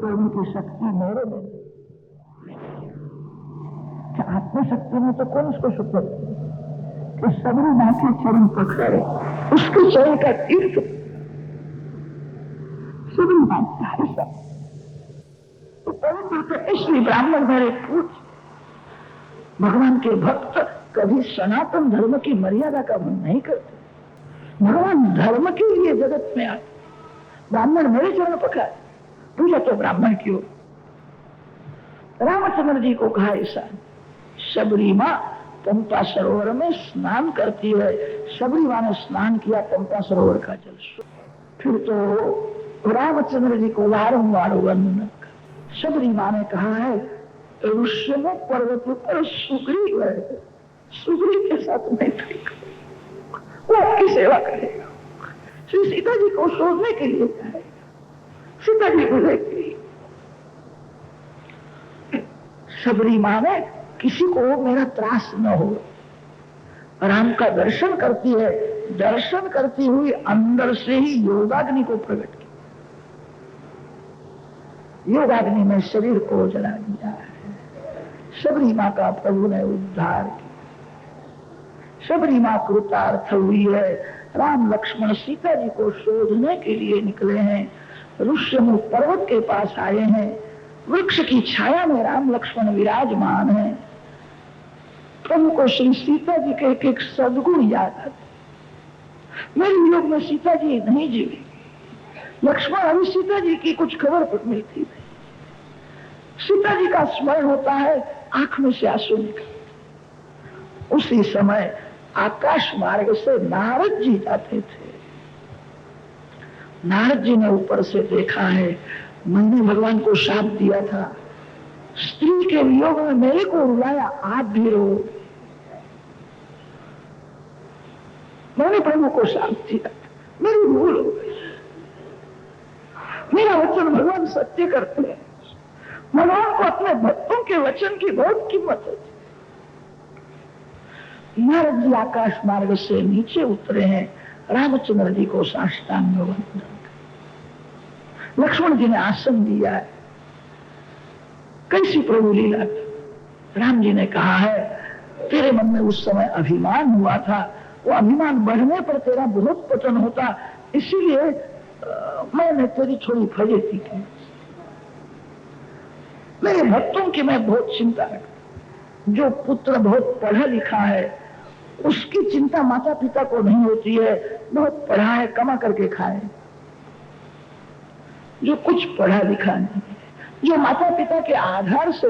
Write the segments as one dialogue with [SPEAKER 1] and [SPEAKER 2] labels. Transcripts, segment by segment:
[SPEAKER 1] करने की शक्ति मेरे में, आत्मशक्ति में तो कौन उसको शुद्ध करे कि सबरी मां के चरण पकड़े, उसके चरण का तीर्थ सबरी मां है सब। तो पवित्र इसलिए ब्राह्मण मेरे पूछ, भगवान के भक्त कभी सनातन धर्म की मर्यादा का मन नहीं करते। भगवान धर्म के लिए जगत में आए, ब्राह्मण मेरे चरण पकड़े, पूजा तो ब्राह्मण की हो। रामचंद्र जी को कहा ऐसा, सबरी मां पंपा सरोवर में स्नान करती है। सबरी मां ने स्नान किया पंपा सरोवर का जल, फिर तो रामचंद्र जी को वारंवार वर्णन। सबरी मां ने कहा है, ऋष्यम पर्वत पर सुग्रीव है, सुग्रीव के साथ मैत्री करो, वो आपकी सेवा करेगा। श्री सीता जी को शोधने के लिए जाएगा, सीता जी को देखती। सबरी मां ने किसी को मेरा त्रास न हो, राम का दर्शन करती है। दर्शन करती हुई अंदर से ही योगाग्नि को प्रकट किया, योगाग्नि में शरीर को जला दिया है। सबरी मां का प्रभु ने उद्धार किया, सबरी मां कृतार्थ हुई है। राम लक्ष्मण सीता जी को शोधने के लिए निकले हैं, ऋष्यमुख पर्वत के पास आए हैं। वृक्ष की छाया में राम लक्ष्मण विराजमान है। प्रभु को श्री सीता जी के एक एक सद्गुण याद आते, मेरे योग में सीता जी नहीं जीवेगी। लक्ष्मण अभी सीता जी की कुछ खबर मिलती नहीं, सीता जी का स्मरण होता है, आंख में से आंसू निकलते। उसी समय आकाश मार्ग से नारद जी जाते थे। नारद जी ने ऊपर से देखा है, मैंने भगवान को शाप दिया था, स्त्री के वियोग में मेरे को रुलाया, आप भी रो। मैंने प्रभु को शाप दिया, मेरी भूल हो गई। मेरा वचन भगवान सत्य करते हैं, भगवान को अपने भक्तों के वचन की बहुत कीमत होती। नारद जी आकाश मार्ग से नीचे उतरे हैं, रामचंद्र जी को साष्टांग वंदन। लक्ष्मण जी ने आसन दिया है। कैसी प्रभु लीला। राम जी ने कहा है, तेरे मन में उस समय अभिमान हुआ था, वो अभिमान बढ़ने पर तेरा बहुत पतन होता, इसीलिए मैंने तेरी थोड़ी फजीती की। मेरे भक्तों की मैं बहुत चिंता रखता। जो पुत्र बहुत पढ़ा लिखा है उसकी चिंता माता पिता को नहीं होती है, बहुत पढ़ा है कमा करके खाए। जो कुछ पढ़ा लिखा नहीं, जो माता पिता के आधार से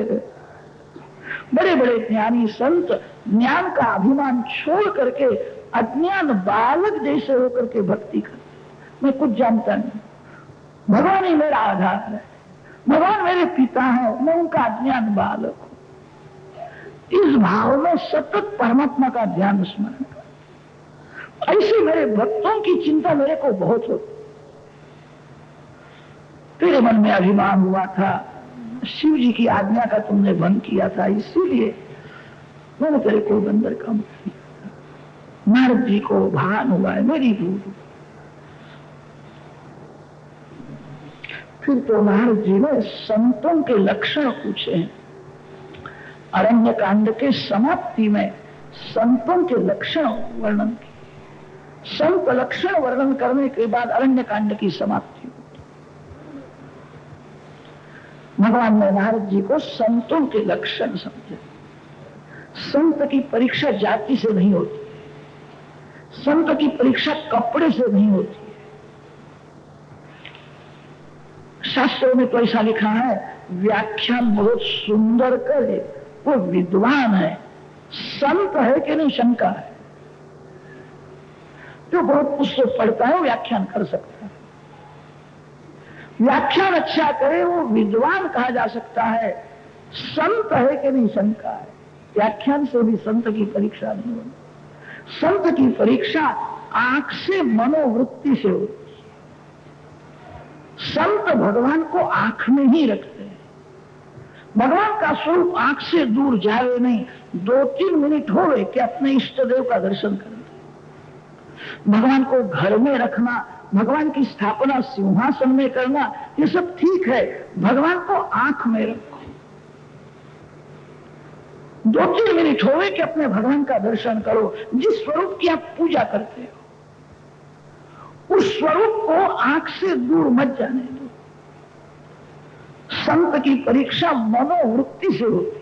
[SPEAKER 1] बड़े बड़े ज्ञानी संत ज्ञान का अभिमान छोड़ करके अज्ञान बालक जैसे होकर के भक्ति कर, मैं कुछ जानता नहीं, भगवान ही मेरा आधार है, भगवान मेरे पिता है, मैं उनका अज्ञान बालक हूं। इस भाव में सतत परमात्मा का ध्यान स्मरण कर। ऐसे मेरे भक्तों की चिंता मेरे को बहुत होती। तेरे मन में अभिमान हुआ था, शिव जी की आज्ञा का तुमने भंग किया था, इसीलिए मैंने तेरे को बंदर कम किया। नारद जी को भान हुआ है मेरी भूल। फिर तो नारद जी ने संतों के लक्षण पूछे हैं। अरण्य कांड के समाप्ति में संतों के लक्षण वर्णन किए। संत लक्षण वर्णन करने के बाद अरण्य कांड की समाप्ति होती। भगवान ने नारद जी को संतों के लक्षण समझे। संत की परीक्षा जाति से नहीं होती, संत की परीक्षा कपड़े से नहीं होती। शास्त्रों में तो ऐसा लिखा है, व्याख्यान बहुत सुंदर करे वो विद्वान है, संत है कि नहीं शंका है। जो बहुत पुस्तक पढ़ता है व्याख्यान कर सकता है, व्याख्यान अच्छा करे वो विद्वान कहा जा सकता है। संत है कि नहीं शंका है। व्याख्यान से भी संत की परीक्षा नहीं होती। संत की परीक्षा आंख से मनोवृत्ति से होती। संत भगवान को आंख में ही रखते हैं। भगवान का स्वरूप आंख से दूर जावे नहीं, 2-3 मिनट हो गए कि अपने इष्ट देव का दर्शन करें। भगवान को घर में रखना भगवान की स्थापना सिंहासन में करना, ये सब ठीक है। भगवान को आंख में रखो। 2-3 मिनट होवे कि अपने भगवान का दर्शन करो। जिस स्वरूप की आप पूजा करते हो उस स्वरूप को आंख से दूर मत जाने दो। संत की परीक्षा मनोवृत्ति से होती है।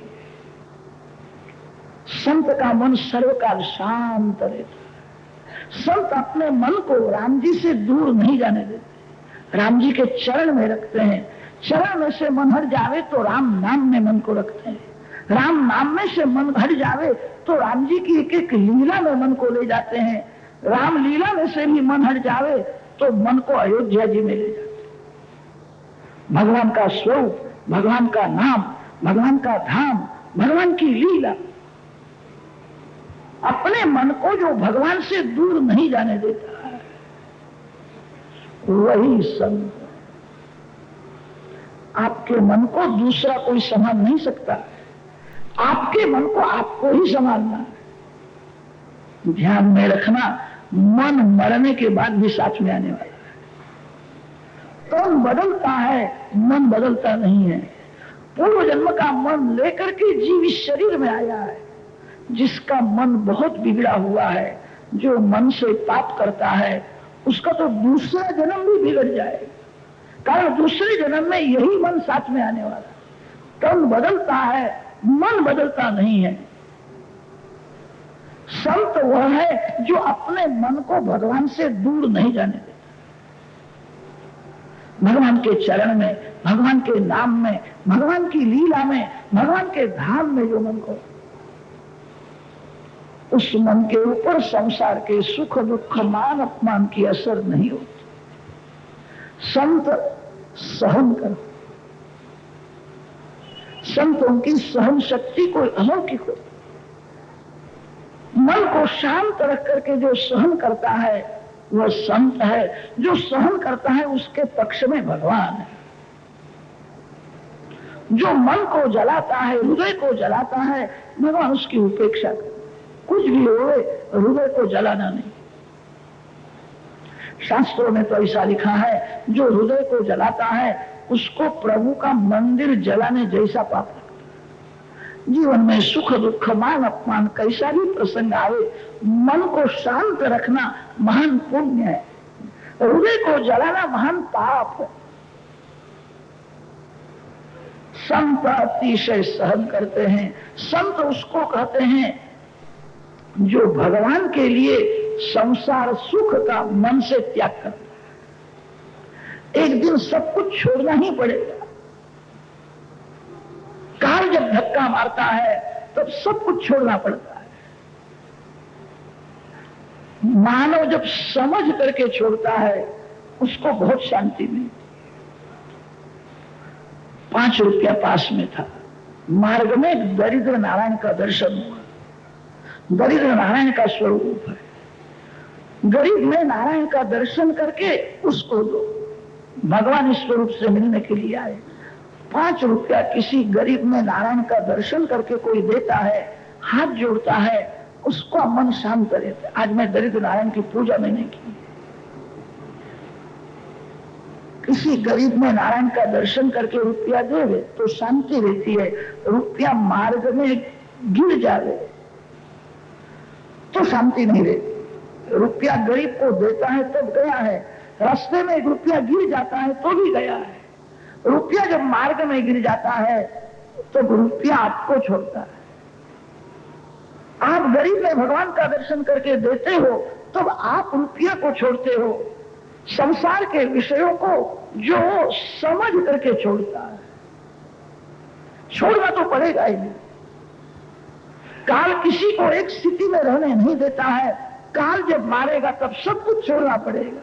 [SPEAKER 1] संत का मन सर्वकाल शांत रहता है। संत अपने मन को राम जी से दूर नहीं जाने देते, राम जी के चरण में रखते हैं। चरण में से मन हट जावे तो राम नाम में मन को रखते हैं। राम नाम में से मन हट जावे तो राम जी की एक एक लीला में मन को ले जाते हैं। राम लीला में से भी मन हट जावे तो मन को अयोध्या जी में ले जाते हैं। भगवान का स्वरूप, भगवान का नाम, भगवान का धाम, भगवान की लीला, अपने मन को जो भगवान से दूर नहीं जाने देता है वही संत। आपके मन को दूसरा कोई संभाल नहीं सकता, आपके मन को आपको ही संभालना है। ध्यान में रखना, मन मरने के बाद भी साथ में आने वाला है। तन बदलता है, मन बदलता नहीं है। पूर्व जन्म का मन लेकर के जीव इस शरीर में आया है। जिसका मन बहुत बिगड़ा हुआ है, जो मन से पाप करता है, उसका तो दूसरा जन्म भी बिगड़ जाएगा, कारण दूसरे जन्म में यही मन साथ में आने वाला है। तन बदलता है, मन बदलता नहीं है। संत वह है जो अपने मन को भगवान से दूर नहीं जाने देता। भगवान के चरण में, भगवान के नाम में, भगवान की लीला में, भगवान के धाम में जो मन को, उस मन के ऊपर संसार के सुख दुख मान अपमान की असर नहीं होती। संत सहन करो। संतों की सहन शक्ति कोई अलौकिक होती। मन को शांत रख करके जो सहन करता है वह संत है। जो सहन करता है उसके पक्ष में भगवान है। जो मन को जलाता है, हृदय को जलाता है, भगवान उसकी उपेक्षा करे। कुछ भी हो, हृदय को जलाना नहीं। शास्त्रों में तो ऐसा लिखा है, जो हृदय को जलाता है उसको प्रभु का मंदिर जलाने जैसा पाप लगता है। जीवन में सुख दुख मान अपमान कैसा भी प्रसंग आवे, मन को शांत रखना महान पुण्य है। हृदय को जलाना महान पाप है। संत अतिशय सहन करते हैं। संत उसको कहते हैं जो भगवान के लिए संसार सुख का मन से त्याग करता है। एक दिन सब कुछ छोड़ना ही पड़ेगा। काल जब धक्का मारता है तब सब कुछ छोड़ना पड़ता है। मानव जब समझ करके छोड़ता है उसको बहुत शांति मिलती। 5 रुपया पास में था, मार्ग में एक दरिद्र नारायण का दर्शन हुआ। दरिद्र नारायण का स्वरूप है। गरीब में नारायण का दर्शन करके उसको दो। भगवान इस स्वरूप से मिलने के लिए आए। 5 रुपया किसी गरीब में नारायण का दर्शन करके कोई देता है, हाथ जोड़ता है, उसका मन शांत रहता है। आज मैं दरिद्र नारायण की पूजा मैंने की। किसी गरीब में नारायण का दर्शन करके रुपया देवे तो शांति रहती है। रुपया मार्ग में गिर जावे तो शांति नहीं रहती। रुपया गरीब को देता है तब गया है, रास्ते में 1 रुपया गिर जाता है तो भी गया है। रुपया जब मार्ग में गिर जाता है तो रुपया आपको छोड़ता है। आप गरीब में भगवान का दर्शन करके देते हो तब आप रुपया को छोड़ते हो। संसार के विषयों को जो समझ करके छोड़ता है, छोड़ना तो पड़ेगा ही। काल किसी को एक स्थिति में रहने नहीं देता है। काल जब मारेगा तब सब कुछ छोड़ना पड़ेगा।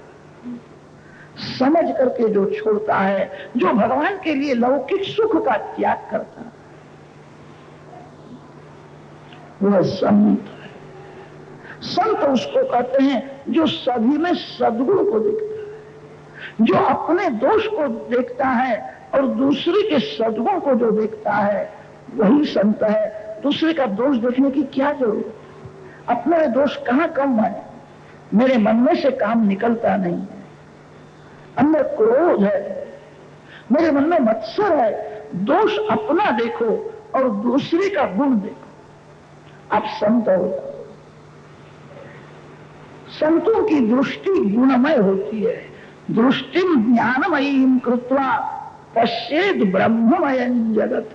[SPEAKER 1] समझ करके जो छोड़ता है, जो भगवान के लिए लौकिक सुख का त्याग करता है, वह संत है। संत उसको कहते हैं जो सभी में सद्गुण को देखता है, जो अपने दोष को देखता है और दूसरे के सद्गुण को जो देखता है वही संत है। दूसरे का दोष देखने की क्या जरूरत? अपने दोष कहाँ कम है? मेरे मन में से काम निकलता नहीं है। अंदर क्रोध है, मेरे मन में मत्सर है। दोष अपना देखो और दूसरे का गुण देखो। आप संत हो, संतों की दृष्टि गुणमय होती है। दृष्टिम ज्ञानमयीं कृत्वा पश्येद ब्रह्ममयं जगत।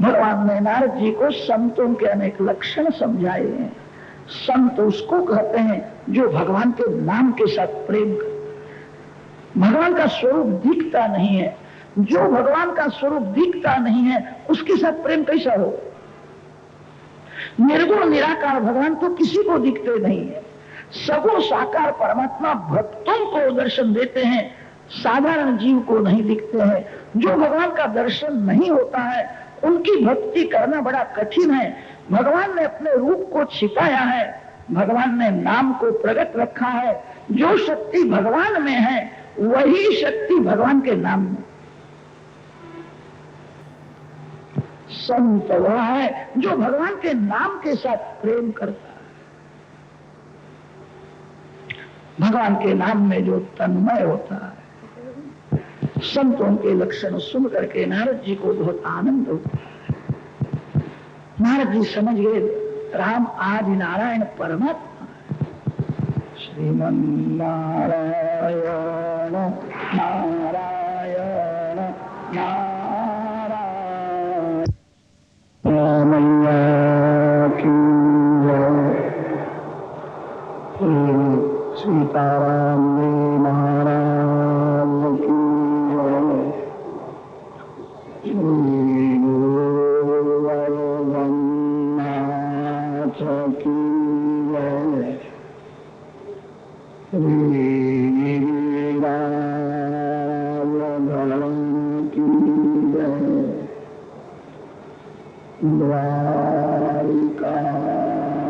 [SPEAKER 1] भगवान ने नारद जी को संतों के अनेक लक्षण समझाए हैं। संत उसको कहते हैं जो भगवान के नाम के साथ प्रेम करे। भगवान का स्वरूप दिखता नहीं है, जो भगवान का स्वरूप दिखता नहीं है उसके साथ प्रेम कैसा हो? निर्गुण निराकार भगवान तो किसी को दिखते नहीं है। सगुण साकार परमात्मा भक्तों को दर्शन देते हैं, साधारण जीव को नहीं दिखते हैं। जो भगवान का दर्शन नहीं होता है उनकी भक्ति करना बड़ा कठिन है। भगवान ने अपने रूप को छिपाया है, भगवान ने नाम को प्रकट रखा है। जो शक्ति भगवान में है वही शक्ति भगवान के नाम में। संत वह है जो भगवान के नाम के साथ प्रेम करता है, भगवान के नाम में जो तन्मय होता है। संतों के लक्षण सुन करके नारद जी को बहुत आनंद होता है। नारद जी समझ गए राम आदि नारायण परमात्मा। श्रीमन नारायण नारायण नारायण रामैया की सीताराम महाराज की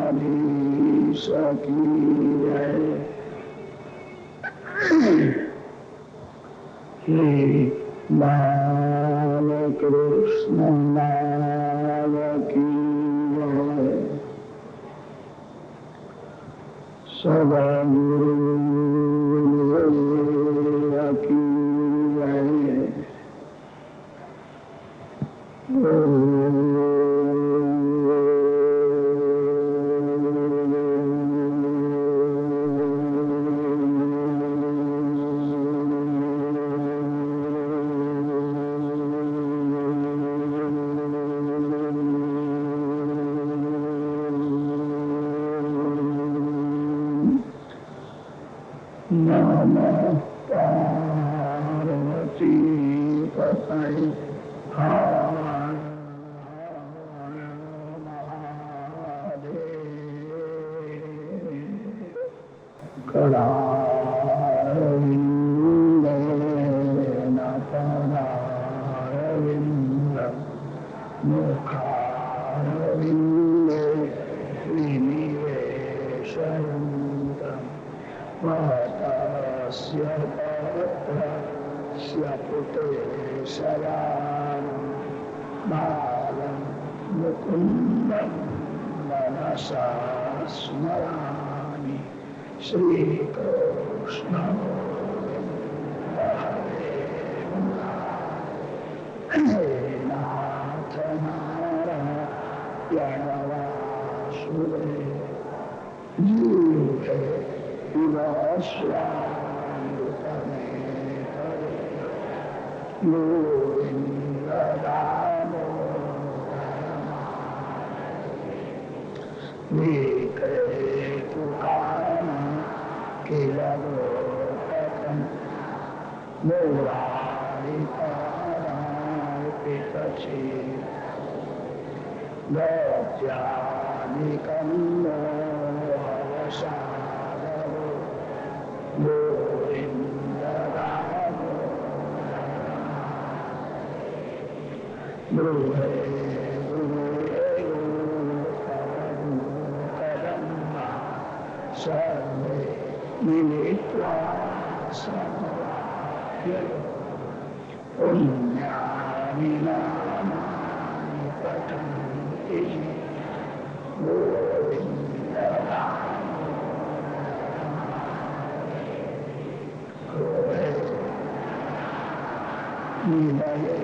[SPEAKER 1] द्वारिकाधीश की श्री बालकृष्ण नाम की सदगुरु की स्मरामि श्री कृष्ण नाथ नारायण वासुदेव जीव गोविंद सर्वे मिलित्वा समाप्य पुण्यानि नामानि पठन्ति गोविन्द निधये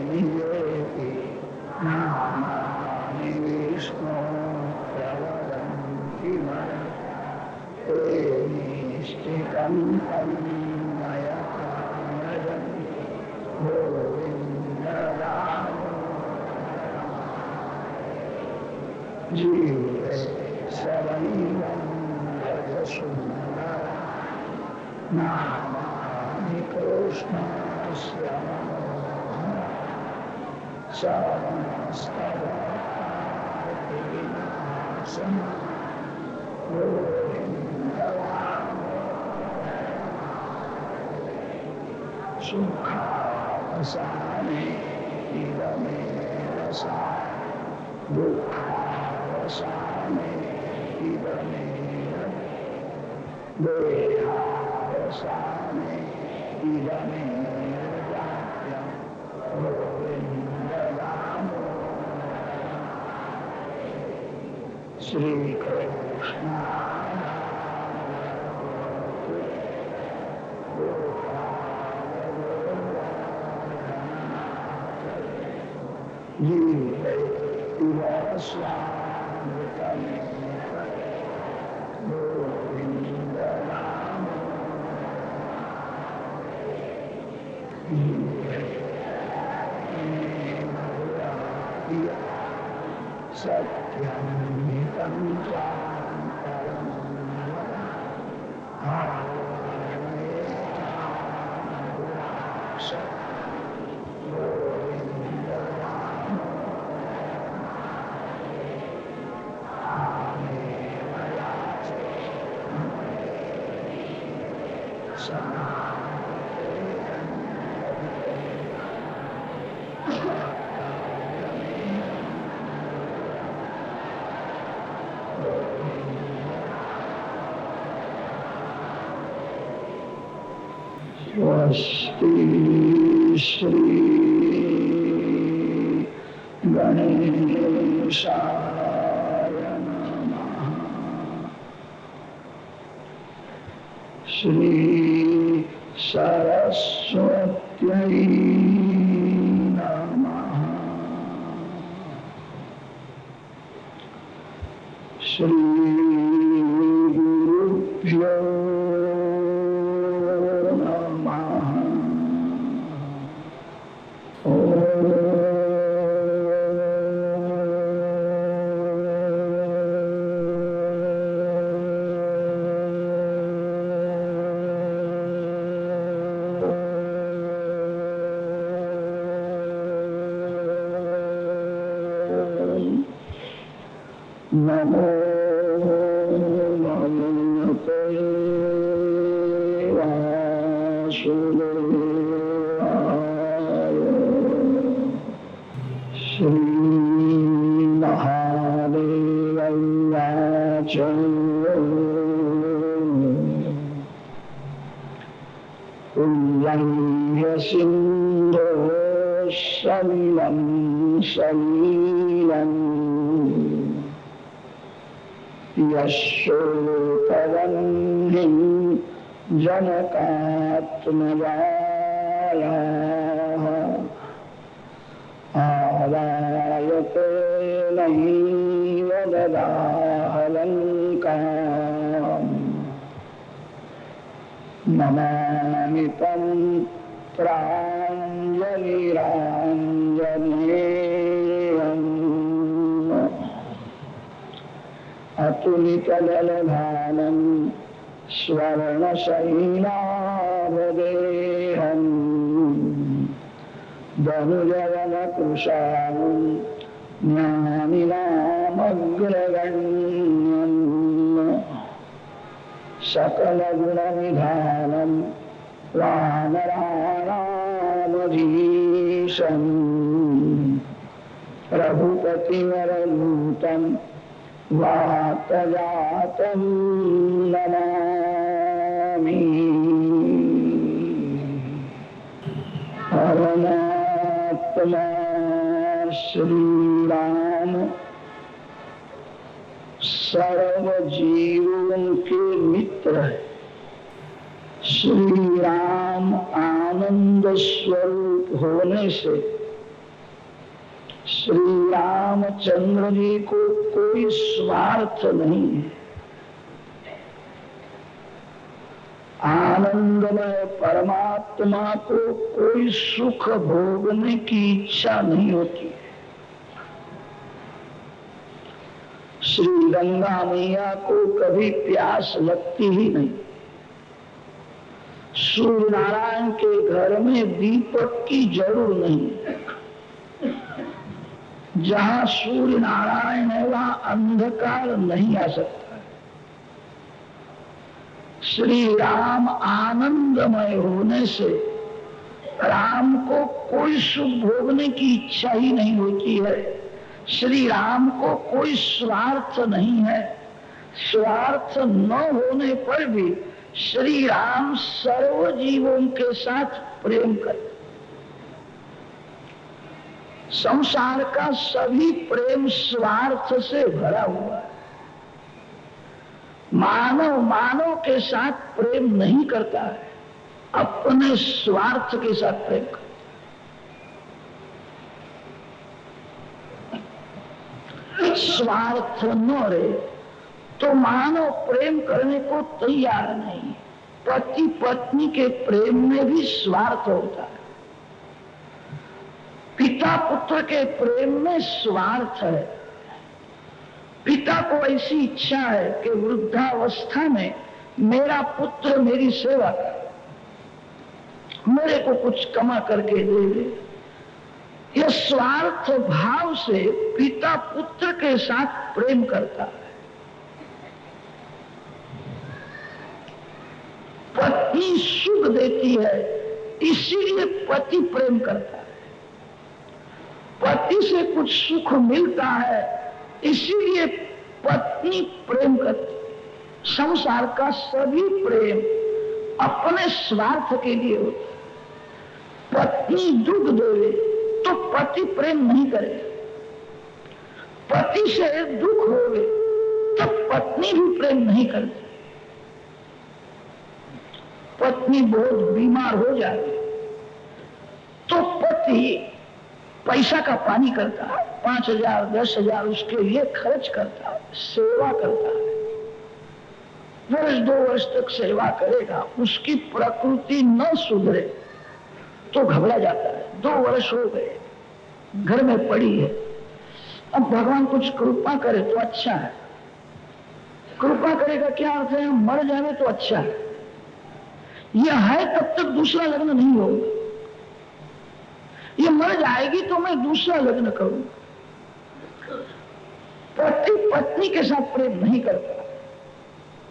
[SPEAKER 1] निजेति नामानि विष्णु प्रवदन्ति ते निश्चितं तं मयका भजन्ति गोविन्दराम जीवे शरणं भज सुन्दर नामानि कृष्णस्य श्रवणस्तवनाशं गोविन्दराम सुखावसाने इदमे रसा दुःखावसाने इदमे देहावसाने इदमे जात्यं गोविन्दराम श्री कृष्ण जीवे तिरस्यामृतमे गोविन्दराम सत्यं हितं चान्तरं स्वस्ति श्री गणेशाय नमः श्री सरस्वत्यै नमः श्री गुरुभ्यो नमो भगवते वासुदेवाय श्रीमहादेवाय च उल्लङ्घ्य सिन्धो सलिलं सलीलम् यशोतवह्निं जनकात्मजायाः आदायते नैव ददाह लङ्काम् नमामि तं प्राञ्जलिराञ्जनेयम् अतुलितदलभानं स्वर्णशैलाभदेहं धनुजवनकृशानं ज्ञानिनामग्रगण्यं सकलगुणनिधानं वानराणामधीशं रघुपतिवरभूतं वातजातं नमामि परमात्मा श्रीराम सर्व जीवों के मित्र है, श्री राम आनंद स्वरूप होने से श्री रामचंद्र जी को कोई स्वार्थ नहीं है। आनंदमय परमात्मा को कोई सुख भोगने की इच्छा नहीं होती। श्री गंगा मैया को कभी प्यास लगती ही नहीं। सूर्य नारायण के घर में दीपक की जरूर नहीं। जहां सूर्य नारायण है वहां अंधकार नहीं आ सकता। श्री राम आनंदमय होने से राम को कोई सुख भोगने की इच्छा ही नहीं होती है। श्री राम को कोई स्वार्थ नहीं है। स्वार्थ न होने पर भी श्री राम सर्व जीवों के साथ प्रेम करते। संसार का सभी प्रेम स्वार्थ से भरा हुआ है। मानव मानव के साथ प्रेम नहीं करता है, अपने स्वार्थ के साथ प्रेम करता है। स्वार्थ न रहे तो मानव प्रेम करने को तैयार नहीं। पति पत्नी के प्रेम में भी स्वार्थ होता है। पिता पुत्र के प्रेम में स्वार्थ है। पिता को ऐसी इच्छा है कि वृद्धावस्था में मेरा पुत्र मेरी सेवा करे, मेरे को कुछ कमा करके दे दे। यह स्वार्थ भाव से पिता पुत्र के साथ प्रेम करता है। पत्नी सुख देती है इसीलिए पति प्रेम करता है। पति से कुछ सुख मिलता है इसीलिए पत्नी प्रेम करती है। संसार का सभी प्रेम अपने स्वार्थ के लिए होता है। पत्नी दुख देवे तो पति प्रेम नहीं करे। पति से दुख होवे तो पत्नी भी प्रेम नहीं करती। पत्नी बहुत बीमार हो जाए तो पति पैसा का पानी करता है, 5,000 10,000 उसके लिए खर्च करता है, सेवा करता है। वर्ष 2 वर्ष तक सेवा करेगा, उसकी प्रकृति न सुधरे तो घबरा जाता है। 2 वर्ष हो गए, घर में पड़ी है, अब भगवान कुछ कृपा करे तो अच्छा है। कृपा करेगा क्या अर्थ है? मर जाए तो अच्छा है। यह है तब तक दूसरा लग्न नहीं होगा। ये मर जाएगी तो मैं दूसरा लग्न करूंगा। पति पत्नी के साथ प्रेम नहीं करता,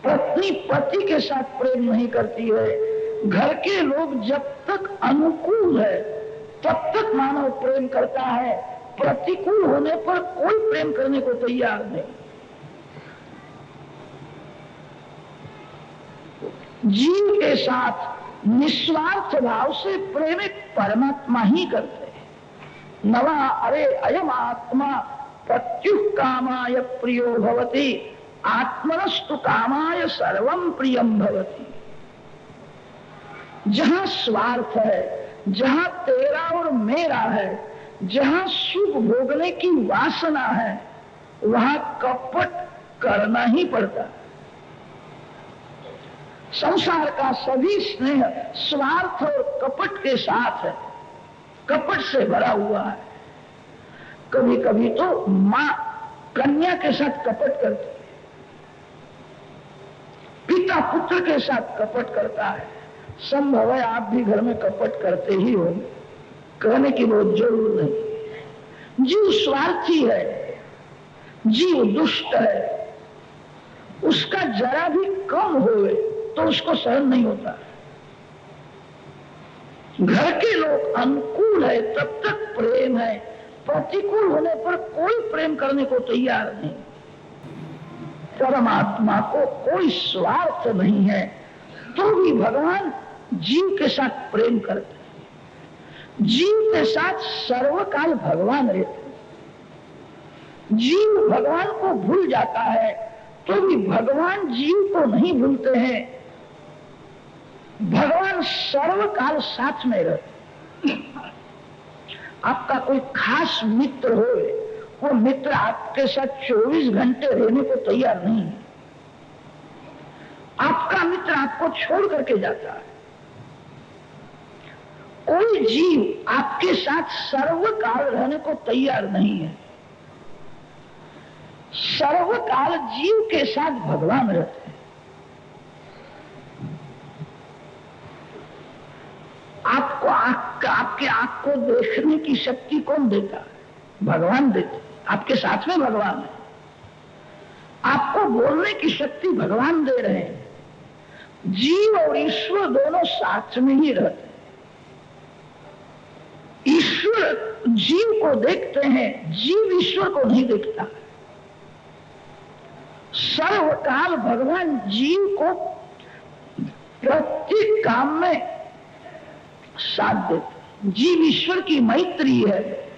[SPEAKER 1] पत्नी पति के साथ प्रेम नहीं करती है। घर के लोग जब तक अनुकूल है तब तक मानव प्रेम करता है। प्रतिकूल होने पर कोई प्रेम करने को तैयार नहीं। जीव के साथ निस्वार्थ भाव से प्रेम परमात्मा ही करते हैं। नवा अरे अयम आत्मा प्रत्युः कामाय प्रियो भवति, आत्मनस्तु कामाय सर्वं प्रियं भवति। जहां स्वार्थ है, जहां तेरा और मेरा है, जहां सुख भोगने की वासना है, वहां कपट करना ही पड़ता है। संसार का सभी स्नेह स्वार्थ और कपट के साथ है, कपट से भरा हुआ है। कभी कभी तो मां कन्या के साथ कपट करती है, पिता पुत्र के साथ कपट करता है। संभव है आप भी घर में कपट करते ही होंगे, कहने की बहुत जरूर नहीं। जीव स्वार्थी है, जीव दुष्ट है, उसका जरा भी कम होवे तो उसको सहन नहीं होता। घर के लोग अनुकूल है तब तक प्रेम है, प्रतिकूल होने पर कोई प्रेम करने को तैयार नहीं। परमात्मा को कोई स्वार्थ नहीं है तो भी भगवान जीव के साथ प्रेम करते हैं। जीव के साथ सर्वकाल भगवान रहते हैं। जीव भगवान को भूल जाता है तो भी भगवान जीव को नहीं भूलते हैं। भगवान सर्वकाल साथ में रहते। आपका कोई खास मित्र हो, वो मित्र आपके साथ 24 घंटे रहने को तैयार नहीं है। आपका मित्र आपको छोड़ करके जाता है। कोई जीव आपके साथ सर्वकाल रहने को तैयार नहीं है। सर्वकाल जीव के साथ भगवान रहते हैं। आपको आपके आंख को देखने की शक्ति कौन देता है? भगवान देते। आपके साथ में भगवान है। आपको बोलने की शक्ति भगवान दे रहे हैं। जीव और ईश्वर दोनों साथ में ही रहते हैं। ईश्वर जीव को देखते हैं, जीव ईश्वर को नहीं देखता। सर्वकाल भगवान जीव को प्रत्येक काम में साथ देते। जीव ईश्वर की मैत्री है।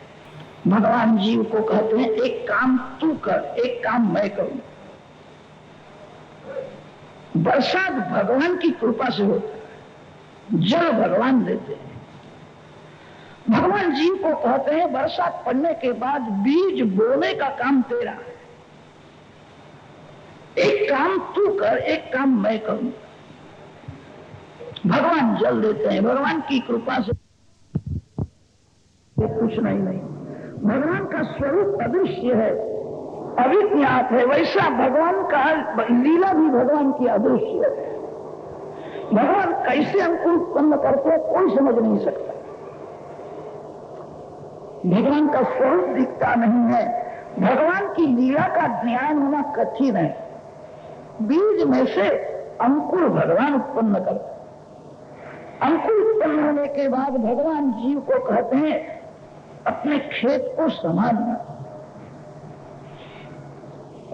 [SPEAKER 1] भगवान जीव को कहते हैं एक काम तू कर, एक काम मैं करूं। बरसात भगवान की कृपा से होता है। जल भगवान देते हैं। भगवान जीव को कहते हैं बरसात पड़ने के बाद बीज बोने का काम तेरा है। एक काम तू कर, एक काम मैं करूं। भगवान जल देते हैं। भगवान की कृपा से कुछ नहीं। भगवान का स्वरूप अदृश्य है, अविज्ञात है। वैसा भगवान का लीला भी भगवान की अदृश्य है। भगवान कैसे अंकुर उत्पन्न करते हैं कोई समझ नहीं सकता। भगवान का स्वरूप दिखता नहीं है। भगवान की लीला का ज्ञान होना कठिन है। बीज में से अंकुर भगवान उत्पन्न करते। अंकुर उत्पन्न होने के बाद भगवान जीव को कहते हैं अपने खेत को संभालना,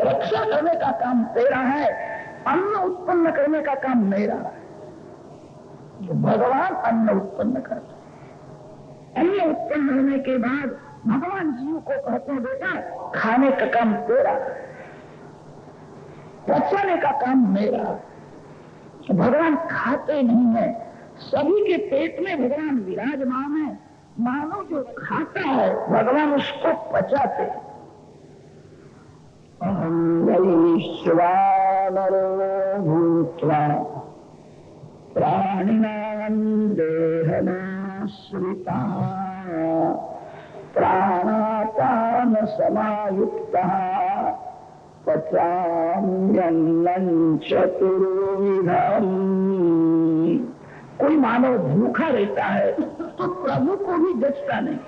[SPEAKER 1] रक्षा करने का काम तेरा है, अन्न उत्पन्न करने का काम मेरा है। भगवान अन्न उत्पन्न करते। अन्न उत्पन्न होने के बाद भगवान जीव को कहते हैं बेटा खाने का काम तेरा है, बचाने का काम मेरा है। भगवान खाते नहीं है। सभी के पेट में भगवान विराजमान है। मानव जो खाता है भगवान उसको पचाते। अहं वैश्वानरो भूत्वा प्राणिनां देहमाश्रितः प्राणापान समायुक्तः पचाम्यन्नं चतुर्विधम्। कोई मानव भूखा रहता है तो प्रभु को भी जचता नहीं।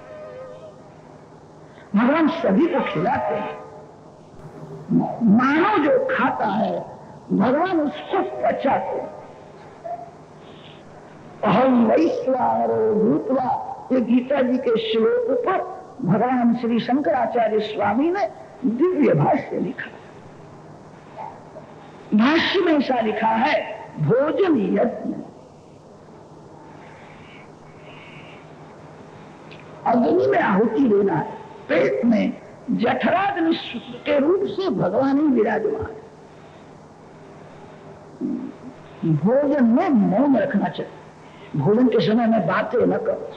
[SPEAKER 1] भगवान सभी को खिलाते हैं। मानव जो खाता है भगवान उसको पचाते। अहं वैश्वानरो भूत्वा, ये गीता जी के श्लोक पर भगवान श्री शंकराचार्य स्वामी ने दिव्य भाष्य लिखा। भाष्य में ऐसा लिखा है भोजन यज्ञ। अग्नि में आहुति देना है। पेट में जठराग्नि के रूप से भगवान ही विराजमान है। भोजन में मौन रखना चाहिए। भोजन के समय में बातें न करो।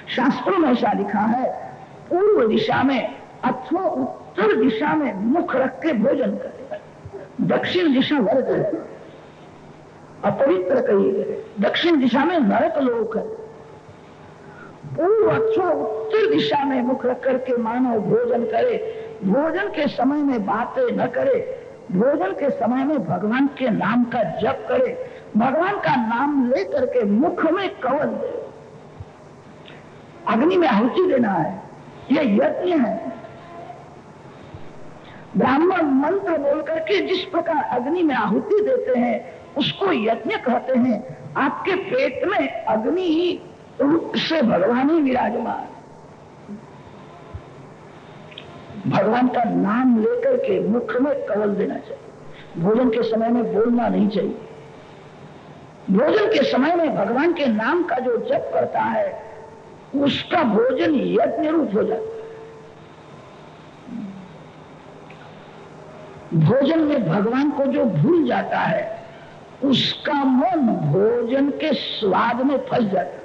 [SPEAKER 1] शास्त्रों में ऐसा लिखा है पूर्व दिशा में अथवा उत्तर दिशा में मुख रख के भोजन करे। दक्षिण दिशा वर्ग है, अपवित्र कही। दक्षिण दिशा में नरक लोक है। पूर्व अथवा उत्तर दिशा में मुख रख करके मानव भोजन करे। भोजन के समय में बातें न करे। भोजन के समय में भगवान के नाम का जप करे। भगवान का नाम ले करके मुख में कवच दे। अग्नि में आहुति देना है, यह यज्ञ है। ब्राह्मण मंत्र बोल करके जिस प्रकार अग्नि में आहुति देते हैं उसको यज्ञ कहते हैं। आपके पेट में अग्नि ही रूप से भगवान ही विराजमान। भगवान का नाम लेकर के मुख में कवल देना चाहिए। भोजन के समय में बोलना नहीं चाहिए। भोजन के समय में भगवान के नाम का जो जप करता है उसका भोजन यज्ञ रूप हो जाता है। भोजन में भगवान को जो भूल जाता है उसका मन भोजन के स्वाद में फंस जाता।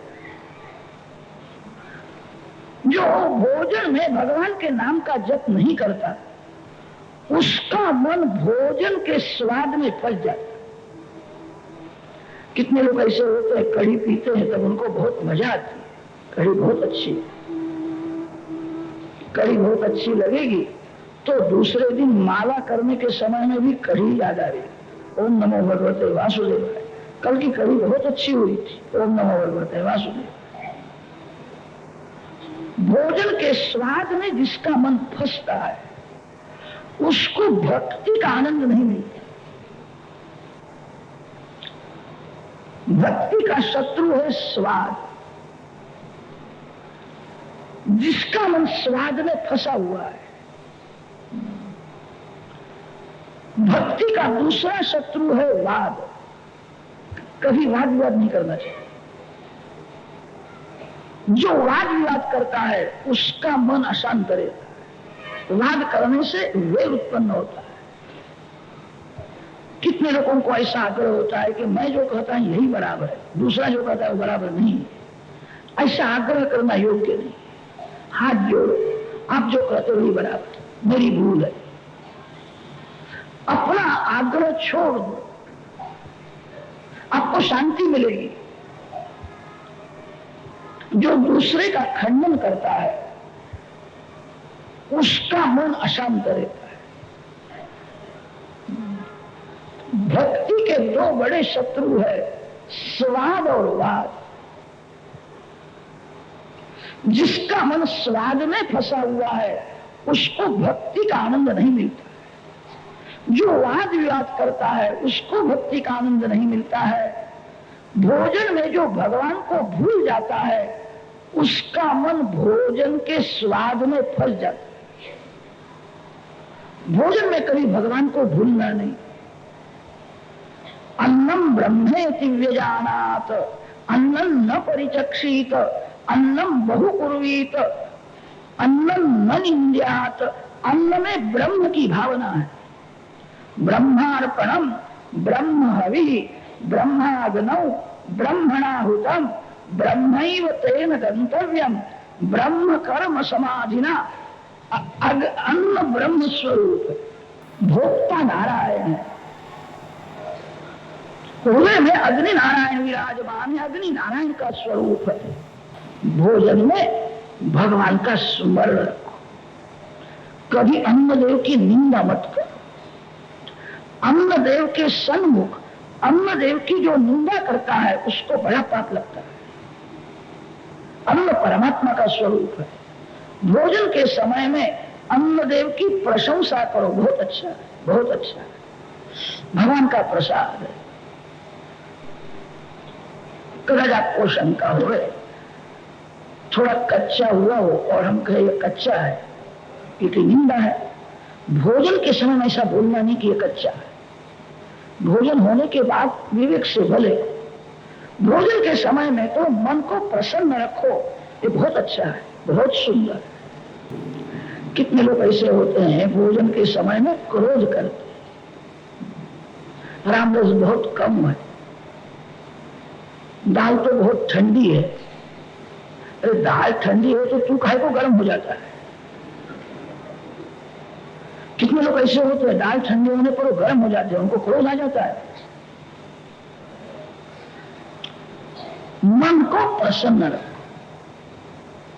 [SPEAKER 1] जो भोजन में भगवान के नाम का जप नहीं करता, उसका मन भोजन के स्वाद में फंस जाता। कितने लोग ऐसे होते हैं, कढ़ी पीते हैं तब उनको बहुत मजा आती है, कढ़ी बहुत अच्छी है, कढ़ी बहुत अच्छी लगेगी तो दूसरे दिन माला करने के समय में भी कढ़ी याद आ रही, ओम नमो भगवते वासुदेवाय, कल की कढ़ी बहुत अच्छी हुई थी, ओम नमो भगवते वासुदेवाय। भोजन के स्वाद में जिसका मन फंसता है उसको भक्ति का आनंद नहीं मिलता। भक्ति का शत्रु है स्वाद। जिसका मन स्वाद में फंसा हुआ है, भक्ति का दूसरा शत्रु है वाद। कभी वाद विवाद नहीं करना चाहिए। जो वाद विवाद करता है उसका मन अशांत रहता है। वाद करने से वेग उत्पन्न होता है। कितने लोगों को ऐसा आग्रह होता है कि मैं जो कहता हूं यही बराबर है, दूसरा जो कहता है वो बराबर नहीं है। ऐसा आग्रह करना योग्य नहीं। हाथ जोड़ो, आप जो कहते हो वही बराबर, मेरी भूल है। अपना आग्रह छोड़ दो, आपको शांति मिलेगी। जो दूसरे का खंडन करता है उसका मन अशांत रहता है। भक्ति के दो बड़े शत्रु है, स्वाद और वाद। जिसका मन स्वाद में फंसा हुआ है उसको भक्ति का आनंद नहीं मिलता। जो वाद विवाद करता है उसको भक्ति का आनंद नहीं मिलता है। भोजन में जो भगवान को भूल जाता है उसका मन भोजन के स्वाद में फंस जाता है। भोजन में कभी भगवान को भूलना नहीं। अन्नम ब्रह्मेति व्यजानात अन्नम न परिचक्षित अन्नम बहुकुर्वीत अन्नम न निंद्यात। अन्न में ब्रह्म की भावना है। ब्रह्मार्पणम ब्रह्म हवि ब्रह्माग्नौ ब्रह्मणाहुतम ब्रह्मैव तेन गंतव्यम ब्रह्म कर्म समाधिना। अन्न ब्रह्म स्वरूप है, भोक्ता नारायण है। हृदय में अग्नि नारायण विराजमान है, अग्नि नारायण का स्वरूप है। भोजन में भगवान का स्मरण रखो। कभी अन्नदेव की निंदा मत करो। अन्नदेव के सन्मुख अन्नदेव की जो निंदा करता है उसको बड़ा पाप लगता है। अन्न परमात्मा का स्वरूप है। भोजन के समय में अन्नदेव की प्रशंसा करो, बहुत अच्छा है, बहुत अच्छा है, भगवान का प्रसाद है। कदाच आपको शंका हो, थोड़ा कच्चा हुआ हो और हम कहे ये कच्चा है, ये निंदा है। भोजन के समय में ऐसा बोलना नहीं कि ये कच्चा है। भोजन होने के बाद विवेक से भले। भोजन के समय में तो मन को प्रसन्न रखो, ये बहुत अच्छा है, बहुत सुंदर है। कितने लोग ऐसे होते हैं भोजन के समय में क्रोध करते, रामरस बहुत कम है, दाल तो बहुत ठंडी है। अरे दाल ठंडी है तो तू काहे को गर्म हो जाता है। कितने लोग ऐसे होते हैं दाल ठंडी होने पर वो गर्म हो जाते हैं, उनको क्रोध आ जाता है। मन को प्रसन्न रखो।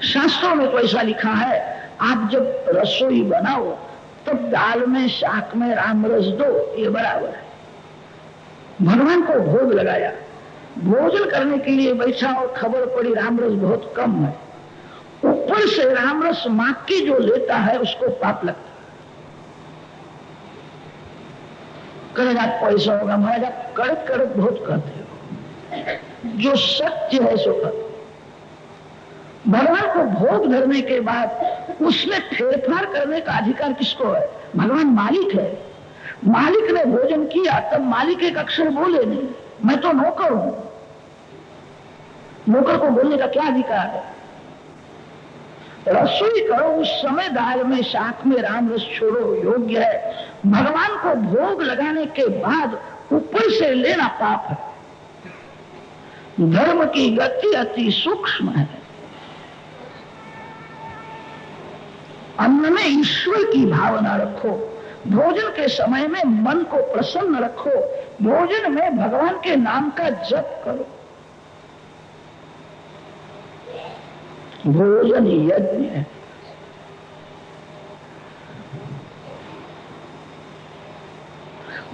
[SPEAKER 1] शास्त्रों में तो ऐसा लिखा है, आप जब रसोई बनाओ तब दाल में शाक में राम रस दो, ये बराबर है। भगवान को भोग लगाया, भोजन करने के लिए बैठा और खबर पड़ी राम रस बहुत कम है, ऊपर से राम रस मांग के जो लेता है उसको पाप लगता है। कड़क आपको ऐसा होगा, महाराज आप कड़क कड़क बहुत कहते हो, जो सत्य है सो कहते। भगवान को भोग धरने के बाद उसमें फेरफार करने का अधिकार किसको है? भगवान मालिक है। मालिक ने भोजन किया तब मालिक एक अक्षर बोले नहीं, मैं तो नौकर हूं। नौकर को बोलने का क्या अधिकार है? रसोई करो, उस समय दाल में शाक में राम रस छोड़ो, योग्य है। भगवान को भोग लगाने के बाद ऊपर से लेना पाप है। धर्म की गति अति सूक्ष्म है। अन्न में ईश्वर की भावना रखो, भोजन के समय में मन को प्रसन्न रखो, भोजन में भगवान के नाम का जप करो। भोजन यज्ञ है।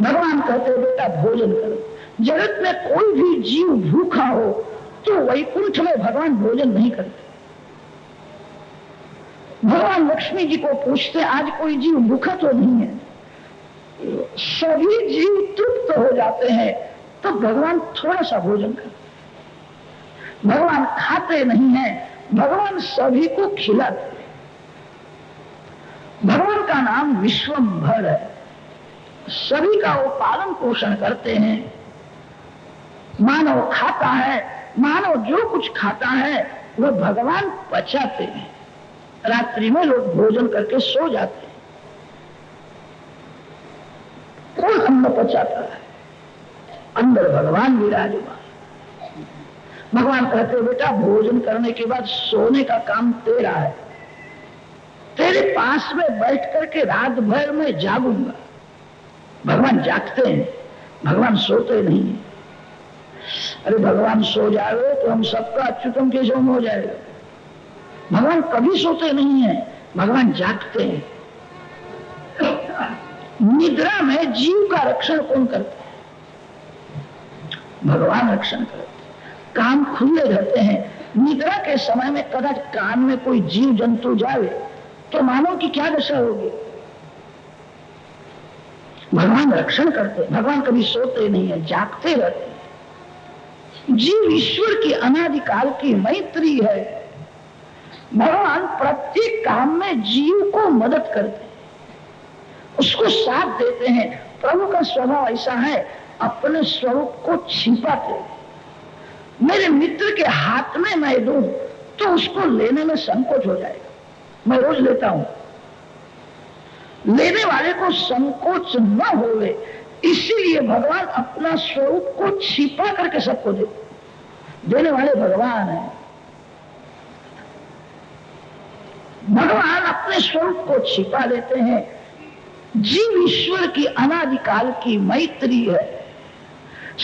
[SPEAKER 1] भगवान कहते बेटा भोजन करो। जगत में कोई भी जीव भूखा हो तो वैकुंठ में भगवान भोजन नहीं करते। भगवान लक्ष्मी जी को पूछते आज कोई जीव भूखा तो नहीं है? सभी जीव तृप्त हो जाते हैं तो भगवान थोड़ा सा भोजन करते। भगवान खाते नहीं हैं, भगवान सभी को खिलाते। भगवान का नाम विश्वंभर है। सभी का वो पालन पोषण करते हैं। मानव खाता है, मानव जो कुछ खाता है वो भगवान पचाते हैं। रात्रि में लोग भोजन करके सो जाते हैं। कौन अन्न पचाता है? अंदर भगवान विराजमान। भगवान कहते बेटा भोजन करने के बाद सोने का काम तेरा है। तेरे पास में बैठ करके रात भर में जागूंगा। भगवान जागते हैं, भगवान सोते नहीं है। अरे भगवान सो जाए तो हम सबका अच्युतम केशवम हो जाएगा। भगवान कभी सोते नहीं है, भगवान जागते हैं। निद्रा में जीव का रक्षण कौन करता है? भगवान रक्षण करते। कान खुले रहते हैं। निद्रा के समय में कदाच कान में कोई जीव जंतु जाए तो मानव की क्या दशा होगी? भगवान रक्षण करते। भगवान कभी सोते नहीं है, जागते रहते हैं। जीव ईश्वर की अनादिकाल की मैत्री है। भगवान प्रत्येक काम में जीव को मदद करते हैं, उसको साथ देते हैं। प्रभु का स्वभाव ऐसा है, अपने स्वरूप को छिपाते हैं। मेरे मित्र के हाथ में मैं दूं तो उसको लेने में संकोच हो जाएगा। मैं रोज लेता हूं, लेने वाले को संकोच न होवे इसीलिए भगवान अपना स्वरूप को छिपा करके सबको देते। देने वाले भगवान है। भगवान अपने स्वरूप को छिपा लेते हैं। जीव ईश्वर की अनादिकाल की मैत्री है।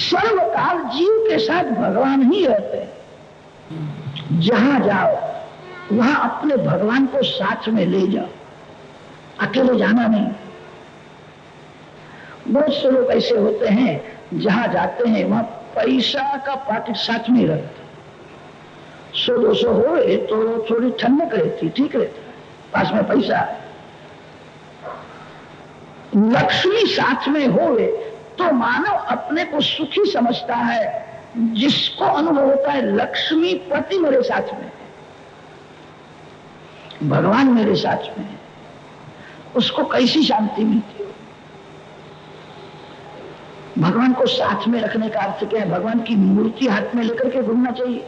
[SPEAKER 1] सर्वकाल जीव के साथ भगवान ही रहते हैं। जहां जाओ वहां अपने भगवान को साथ में ले जाओ, अकेले जाना नहीं। बहुत से लोग ऐसे होते हैं जहां जाते हैं वहां पैसा का पाकिट साथ में रखते। 100-200 हो तो थोड़ी ठंडक रहती, ठीक रहता, पास में पैसा है। लक्ष्मी साथ में होवे तो मानव अपने को सुखी समझता है। जिसको अनुभव होता है लक्ष्मी पति मेरे साथ में, भगवान मेरे साथ में है, उसको कैसी शांति मिलती हो? भगवान को साथ में रखने का अर्थ क्या है? भगवान की मूर्ति हाथ में लेकर के घूमना चाहिए।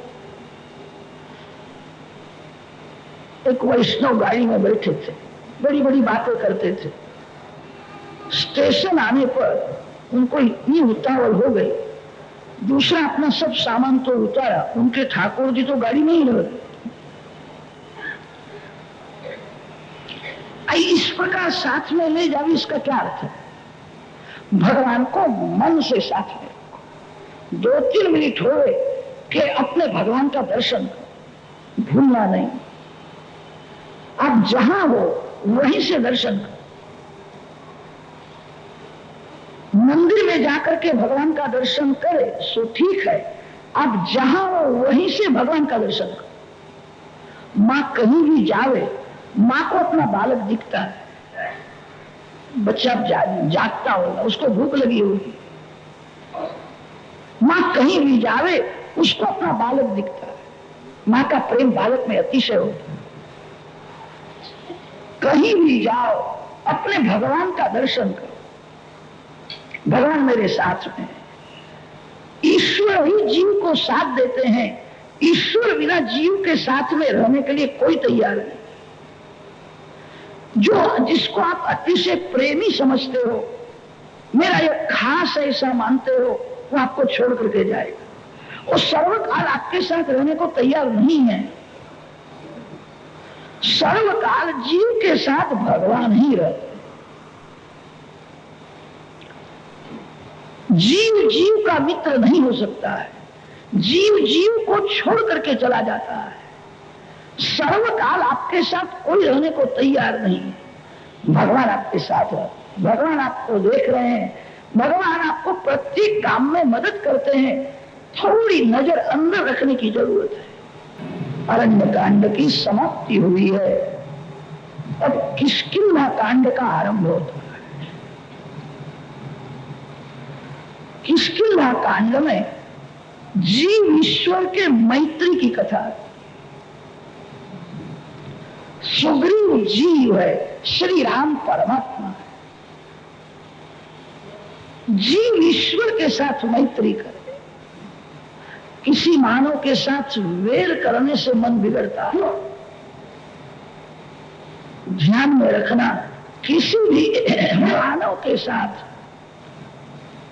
[SPEAKER 1] एक वैष्णव गाड़ी में बैठे थे, बड़ी बड़ी बातें करते थे। स्टेशन आने पर उनको इतनी उतावल हो गई, दूसरा अपना सब सामान तो उतारा, उनके ठाकुर जी तो गाड़ी में ही रहे। इस प्रकार साथ में ले जाओ, इसका क्या अर्थ है? भगवान को मन से साथ में रखो। 2-3 मिनट हो कि अपने भगवान का दर्शन करो, भूलना नहीं। आप जहां हो वहीं से दर्शन करो। मंदिर में जाकर के भगवान का दर्शन करे सो ठीक है, आप जहां हो वहीं से भगवान का दर्शन करो। माँ कहीं भी जावे, माँ को अपना बालक दिखता है। बच्चा जागता होगा, उसको भूख लगी होगी। माँ कहीं भी जावे उसको अपना बालक दिखता है। माँ का प्रेम बालक में अतिशय होता है। कहीं भी जाओ अपने भगवान का दर्शन करो। भगवान मेरे साथ में है। ईश्वर ही जीव को साथ देते हैं। ईश्वर बिना जीव के साथ में रहने के लिए कोई तैयार नहीं। जिसको आप अतिशय प्रेमी समझते हो मेरा ये खास ऐसा मानते हो, वो आपको छोड़ करके जाएगा। वो सर्वकाल आपके साथ रहने को तैयार नहीं है। सर्वकाल जीव के साथ भगवान ही रहते। जीव जीव का मित्र नहीं हो सकता है। जीव जीव को छोड़ करके चला जाता है। सर्वकाल आपके साथ कोई रहने को तैयार नहीं है। भगवान आपके साथ है। भगवान आपको देख रहे हैं। भगवान आपको प्रत्येक काम में मदद करते हैं। थोड़ी नजर अंदर रखने की जरूरत है। अरण्य कांड की समाप्ति हुई है, अब किष्किंधा कांड का आरंभ होता है। किष्किंधा कांड में जीव ईश्वर के मैत्री की कथा है। सुग्रीव जीव है, श्री राम परमात्मा है। जीव ईश्वर के साथ मैत्री करे। किसी मानव के साथ वेर करने से मन बिगड़ता है। ध्यान में रखना, किसी भी मानव के साथ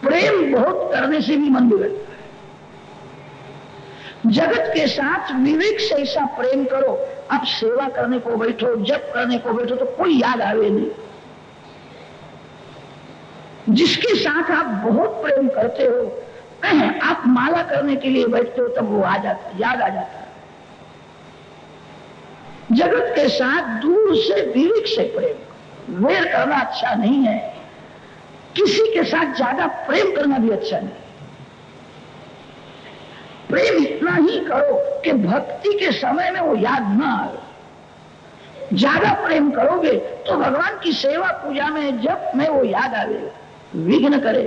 [SPEAKER 1] प्रेम बहुत करने से भी मन बिगड़ता है। जगत के साथ विवेक से ऐसा प्रेम करो, आप सेवा करने को बैठो, जप करने को बैठो तो कोई याद आवे नहीं। जिसके साथ आप बहुत प्रेम करते हो, आप माला करने के लिए बैठते हो तब वो आ जाता, याद आ जाता है। जगत के साथ दूर से विवेक से प्रेम, वेर करना अच्छा नहीं है। किसी के साथ ज्यादा प्रेम करना भी अच्छा नहीं। प्रेम इतना ही करो कि भक्ति के समय में वो याद ना आए। ज्यादा प्रेम करोगे तो भगवान की सेवा पूजा में जप में वो याद आवेगा, विघ्न करे।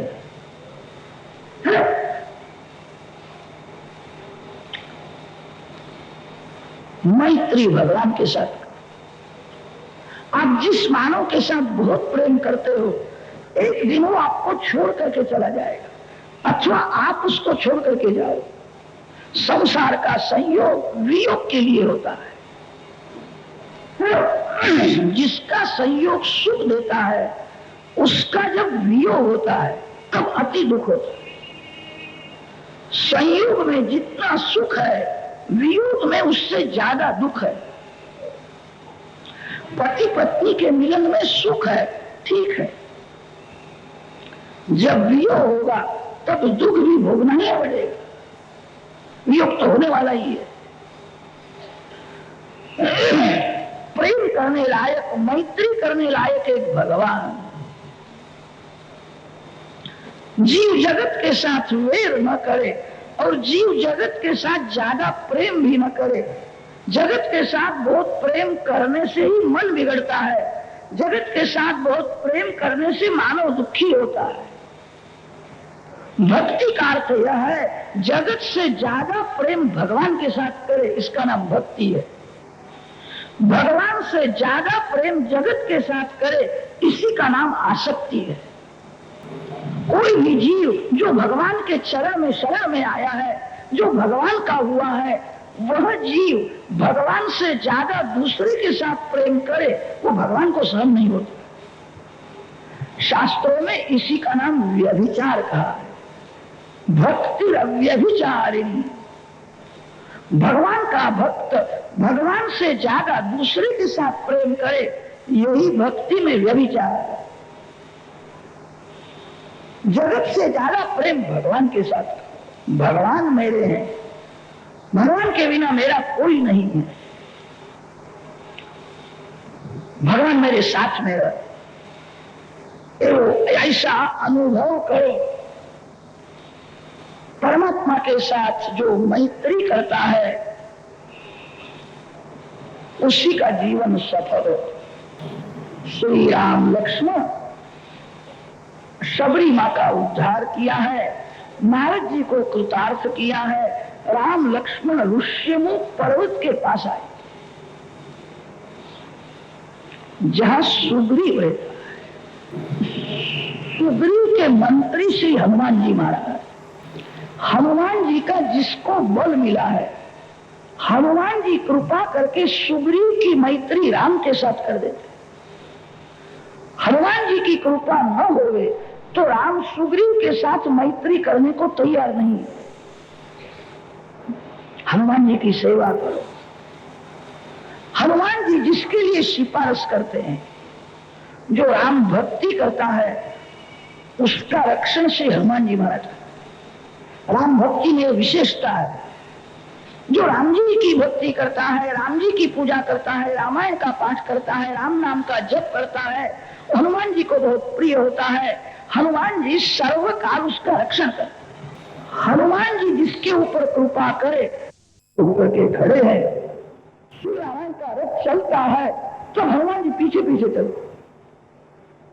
[SPEAKER 1] मैत्री भगवान के साथ। आप जिस मानव के साथ बहुत प्रेम करते हो, एक दिन वो आपको छोड़ करके चला जाएगा अथवा आप उसको छोड़ करके जाओ। संसार का संयोग वियोग के लिए होता है। जिसका संयोग सुख देता है, उसका जब वियोग होता है तब अति दुख होता है। संयोग में जितना सुख है, वियोग में उससे ज्यादा दुख है। पति पत्नी के मिलन में सुख है, ठीक है। जब वियोग होगा तब दुख भी भोगना ही पड़ेगा। वियोग तो होने वाला ही है। प्रेम करने लायक, मैत्री करने लायक एक भगवान। जीव जगत के साथ वेर न करे और जीव जगत के साथ ज्यादा प्रेम भी न करे। जगत के साथ बहुत प्रेम करने से ही मन बिगड़ता है। जगत के साथ बहुत प्रेम करने से मानव दुखी होता है। भक्ति का अर्थ यह है, जगत से ज्यादा प्रेम भगवान के साथ करे, इसका नाम भक्ति है। भगवान से ज्यादा प्रेम जगत के साथ करे, इसी का नाम आसक्ति है। कोई भी जीव जो भगवान के चरण में शरण में आया है, जो भगवान का हुआ है, वह जीव भगवान से ज्यादा दूसरे के साथ प्रेम करे, वो भगवान को सहन नहीं होता। शास्त्रों में इसी का नाम व्यभिचार कहा है। भक्ति अव्यभिचारिणी। भगवान का भक्त भगवान से ज्यादा दूसरे के साथ प्रेम करे, यही भक्ति में व्यभिचार है। जगत से ज्यादा प्रेम भगवान के साथ। भगवान मेरे हैं, भगवान के बिना मेरा कोई नहीं है। भगवान मेरे साथ में रहे, ऐसा अनुभव करो। परमात्मा के साथ जो मैत्री करता है, उसी का जीवन सफल हो। श्री राम लक्ष्मण शबरी माँ का उद्धार किया है, नारद जी को कृतार्थ किया है। राम लक्ष्मण ऋष्यमुख पर्वत के पास आए, जहां सुग्रीव रहता है। सुग्रीव के मंत्री श्री हनुमान जी महाराज। हनुमान जी का जिसको बल मिला है, हनुमान जी कृपा करके सुग्रीव की मैत्री राम के साथ कर देते। हनुमान जी की कृपा न होवे तो राम सुग्रीव के साथ मैत्री करने को तैयार नहीं। हनुमान जी की सेवा करो। हनुमान जी जिसके लिए सिफारिश करते हैं, जो राम भक्ति करता है, उसका रक्षण से हनुमान जी महाराज। राम भक्ति में विशेषता है। जो राम जी की भक्ति करता है, राम जी की पूजा करता है, रामायण का पाठ करता है, राम नाम का जप करता है, हनुमान जी को बहुत प्रिय होता है। हनुमान जी सर्वकाल उसका रक्षण करते। हनुमान जी जिसके ऊपर कृपा करे, ऊपर के खड़े हैं, श्री रामायण का रथ चलता है तो हनुमान जी पीछे पीछे चलते।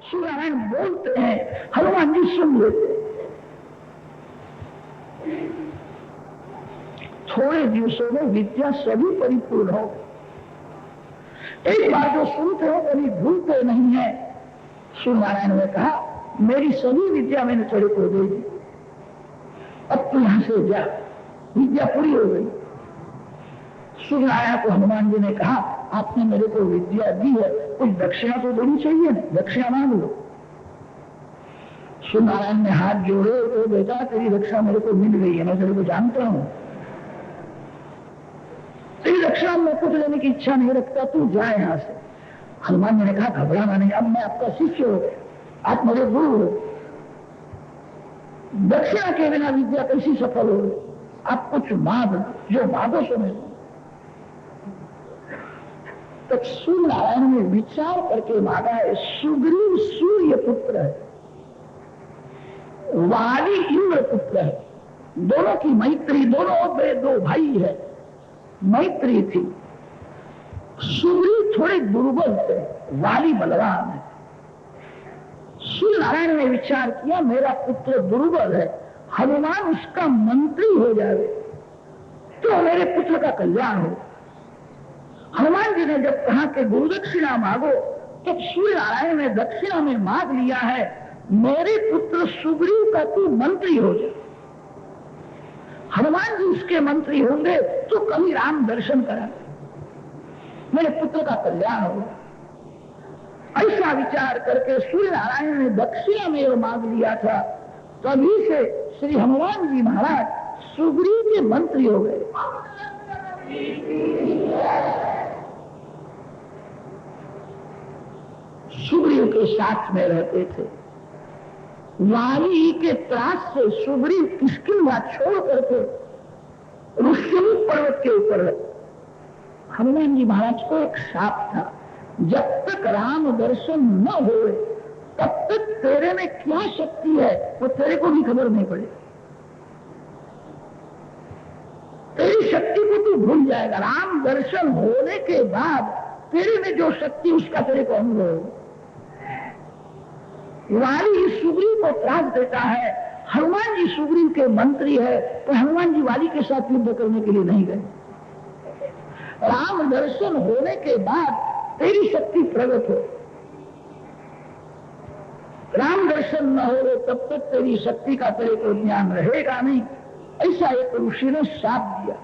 [SPEAKER 1] श्री रामायण बोलते हैं, हनुमान जी सुन लेते। थोड़े दिवसों में विद्या सभी परिपूर्ण हो। एक बार जो सुनते हो कभी भूलते नहीं है। श्री नारायण ने कहा, मेरी सभी विद्या मैंने तेरे को दे दी, अब तू यहां से जा, विद्या पूरी हो गई। श्री नारायण को हनुमान जी ने कहा, आपने मेरे को विद्या दी है, कुछ दक्षिणा तो देनी चाहिए ना, दक्षिणा मांग लो। श्री नारायण ने हाथ जोड़े, ओ बेटा तेरी दक्षिणा मेरे को मिल गई है, मैं तेरे को जानता हूं, तेरी दक्षिणा में कुछ लेने की इच्छा नहीं रखता, तू जा यहां से। हनुमान जी ने कहा, घबराना नहीं, अब मैं आपका शिष्य हो, आप मेरे गुरु हो, दक्षिणा के बिना विद्या कैसी सफल हो, आप कुछ मांग, जो मांगो सो मैं। तब सूर्य नारायण ने विचार करके मांगा है। सुग्रीव सूर्य पुत्र है, वाली इंद्र पुत्र है, दोनों की मैत्री, दोनों दो भाई है, मैत्री थी। सुग्रीव थोड़े दुर्बल थे, वाली बलवान है। सूर्य नारायण ने विचार किया, मेरा पुत्र दुर्बल है, हनुमान उसका मंत्री हो जाए तो मेरे पुत्र का कल्याण हो। हनुमान जी ने जब कहा कि गुरु दक्षिणा मांगो, तब सूर्य नारायण ने दक्षिणा में मांग लिया है, मेरे पुत्र सुग्रीव का तू मंत्री हो जाए। हनुमान जी उसके मंत्री होंगे तो कभी राम दर्शन कराएंगे, मेरे पुत्र का कल्याण होगा। ऐसा विचार करके सूर्य नारायण ने दक्षिणा में मांग लिया था। तभी से श्री हनुमान जी महाराज सुग्रीव के मंत्री हो गए। सुग्रीव के साथ में रहते थे। वाली के त्रास से सुग्रीव किष्किंधा छोड़ करके ऋष्यमुख पर्वत के ऊपर रहे। हनुमान जी महाराज को एक शाप था, जब तक राम दर्शन न हो तब तक तेरे में क्या शक्ति है वो तेरे को भी खबर नहीं पड़े। तेरी शक्ति को तू भूल जाएगा, राम दर्शन होने के बाद तेरे में जो शक्ति उसका तेरे को अनुभव होगा। वाली सुग्रीव को त्रास देता है, हनुमान जी सुग्रीव के मंत्री है, तो हनुमान जी वाली के साथ युद्ध करने के लिए नहीं गए। राम दर्शन होने के बाद तेरी शक्ति प्रकट हो, राम दर्शन न हो तब तक तेरी शक्ति का तेरे को ज्ञान रहेगा नहीं। ऐसा एक ऋषि ने शाप दिया।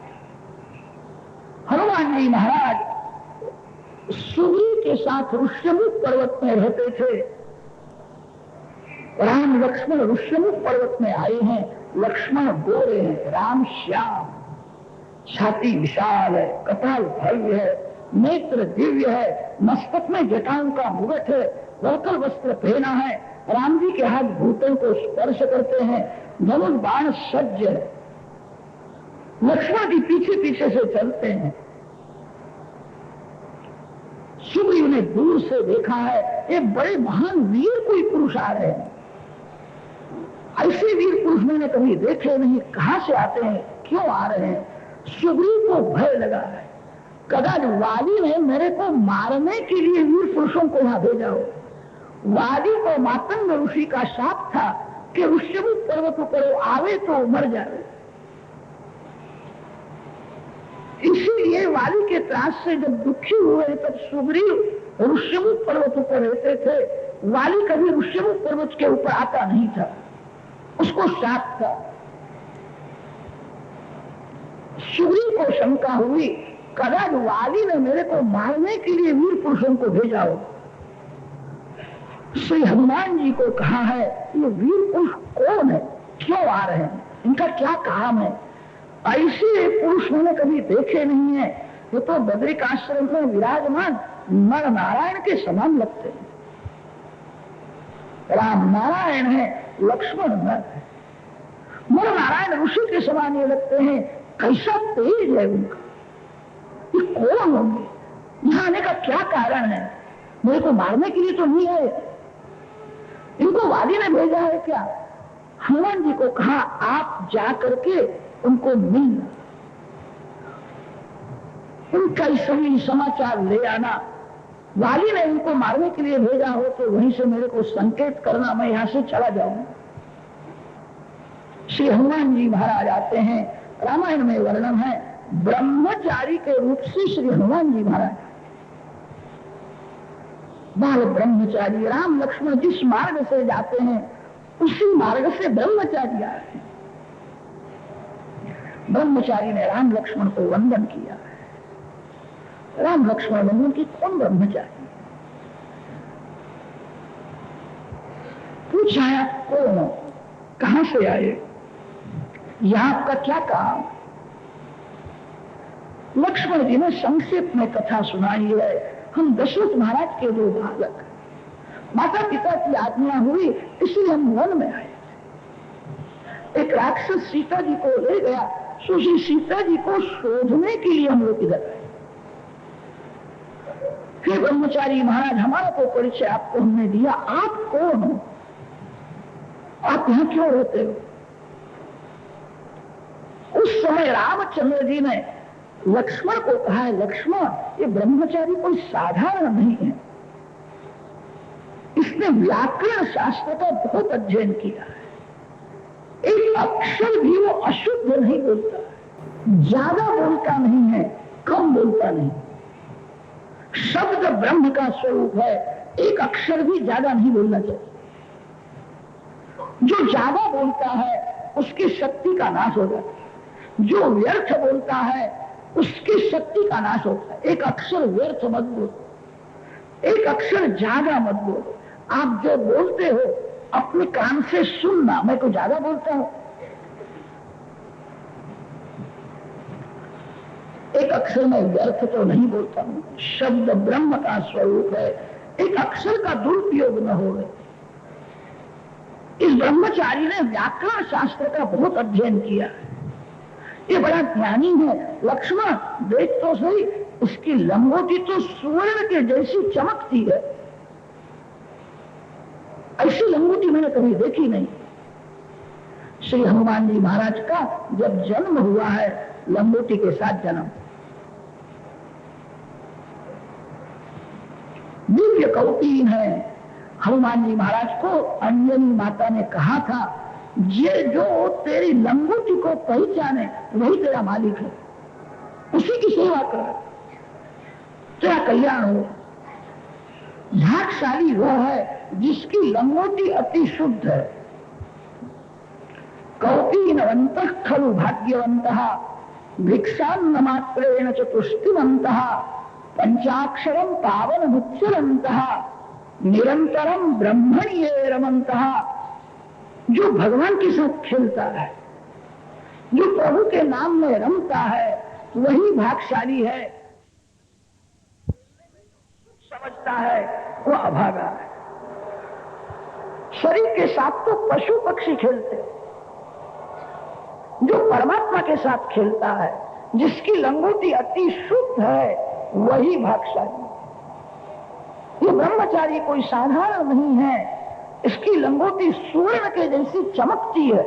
[SPEAKER 1] हनुमान जी महाराज सुग्रीव के साथ ऋष्यमुख पर्वत में रहते थे। राम लक्ष्मण ऋष्यमुख पर्वत में आए हैं। लक्ष्मण गोरे हैं, राम श्याम, छाती विशाल है, कपाल भव्य है, नेत्र दिव्य है, मस्तक में जटाओं का मुगट है, वरकल वस्त्र पहना है। राम जी के हाथ भूतों को स्पर्श करते हैं, धनुष बाण सज्ज है। लक्ष्मण जी पीछे पीछे से चलते हैं। सुग्रीव ने दूर से देखा है, ये बड़े महान वीर कोई पुरुष आ रहे हैं। ऐसे वीर पुरुष मैंने कभी देखे नहीं, कहां से आते हैं, क्यों आ रहे हैं। सुग्रीव को भय लगा है, कदाच वाली ने मेरे को मारने के लिए वीर पुरुषों को वहां भेजा हो। वाली को मातंग ऋषि का शाप था कि ऋष्यमुख पर्वत पर आवे तो मर जाए। इसीलिए वाली के त्रास से जब दुखी हुए तब सुग्रीव ऋष्यमुख पर्वत पर रहते थे। वाली कभी ऋष्यमुख पर्वत के ऊपर आता नहीं था, उसको शाप था। सुग्रीव को शंका हुई, कदाच वाली ने मेरे को मारने के लिए वीर पुरुषों को भेजा हो। श्री हनुमान जी को कहा है ये वीर पुरुष कौन है, क्यों आ रहे हैं, इनका क्या काम है। ऐसे पुरुष मैंने कभी देखे नहीं है। ये तो बद्रिक आश्रम में विराजमान नर नारायण के समान लगते हैं। राम नारायण है, लक्ष्मण नर है। नर नारायण ऋषि के समान ये लगते हैं। कैसा तेज है उनका। ये कौन होंगे, यहाँ आने का क्या कारण है। मेरे को मारने के लिए तो नहीं है, इनको वाली ने भेजा है क्या। हनुमान जी को कहा आप जा करके उनको मिलना, उनका सही समाचार ले आना। वाली ने उनको मारने के लिए भेजा हो तो वहीं से मेरे को संकेत करना, मैं यहां से चला जाऊंगा। श्री हनुमान जी महाराज आते हैं। रामायण में वर्णन है ब्रह्मचारी के रूप से श्री हनुमान जी महाराज, बाल ब्रह्मचारी। राम लक्ष्मण जिस मार्ग से जाते हैं उसी मार्ग से ब्रह्मचारी आते हैं। ब्रह्मचारी ने राम लक्ष्मण को वंदन किया। राम लक्ष्मण वंदन की कौन ब्रह्मचारी, पूछा आप कौन हो, कहां से आए, यहां आपका क्या काम। लक्ष्मण जी ने संक्षेप में कथा सुनाई है। हम दशरथ महाराज के दो बालक, माता पिता की आज्ञा हुई इसलिए हम वन में आए। एक राक्षस सीता जी को ले गया, सुशी सीता जी को शोधने के लिए हम लोग इधर आए। फिर ब्रह्मचारी महाराज हमारा को परिचय आपको हमने दिया, आप कौन हो, आप यहां क्यों रहते हो। उस समय रामचंद्र जी ने लक्ष्मण को कहा है लक्ष्मण ये ब्रह्मचारी कोई साधारण नहीं है, इसने व्याकरण शास्त्र का बहुत अध्ययन किया है। एक अक्षर भी वो अशुद्ध नहीं बोलता, ज्यादा बोलता नहीं है, कम बोलता नहीं। शब्द ब्रह्म का स्वरूप है, एक अक्षर भी ज्यादा नहीं बोलना चाहिए। जो ज्यादा बोलता है उसकी शक्ति का नाश हो जाता है, जो व्यर्थ बोलता है उसकी शक्ति का नाश होता है। एक अक्षर व्यर्थ मत बोलो, एक अक्षर ज्यादा मत बोलो। आप जो बोलते हो अपने कान से सुनना। मैं तो ज्यादा बोलता हूं, एक अक्षर में व्यर्थ तो नहीं बोलता हूं। शब्द ब्रह्म का स्वरूप है, एक अक्षर का दुरुपयोग न हो। इस ब्रह्मचारी ने व्याकरण शास्त्र का बहुत अध्ययन किया है, ये बड़ा ज्ञानी है। लक्ष्मण देख तो सही, उसकी लंगोटी तो स्वर्ण के जैसी चमकती है, ऐसी लंगोटी मैंने कभी देखी नहीं। श्री हनुमान जी महाराज का जब जन्म हुआ है लंगोटी के साथ जन्म, दिव्य कौपीन है। हनुमान जी महाराज को अंजनी माता ने कहा था ये जो तेरी लंगोटी को पहचाने वही तेरा मालिक है, उसी की सेवा कर, तेरा कल्याण हो। भाग्यशाली वह है जिसकी लंगोटी अति शुद्ध है। कौपीनवन्तः खलु भाग्यवन्तः भिक्षान्न मात्रेण च तुष्टिवन्तः पंचाक्षरम पावनमुच्चरन्तः निरंतरम ब्रह्मण्ये रमन्तः। जो भगवान के साथ खेलता है, जो प्रभु के नाम में रमता है, वही भाग्यशाली है। समझता है वो अभागा है। शरीर के साथ तो पशु पक्षी खेलते, जो परमात्मा के साथ खेलता है, जिसकी लंगोटी अति शुद्ध है, वही भाग्यशाली। ये ब्रह्मचारी कोई साधारण नहीं है, इसकी लंगोटी सूर्य के जैसी चमकती है।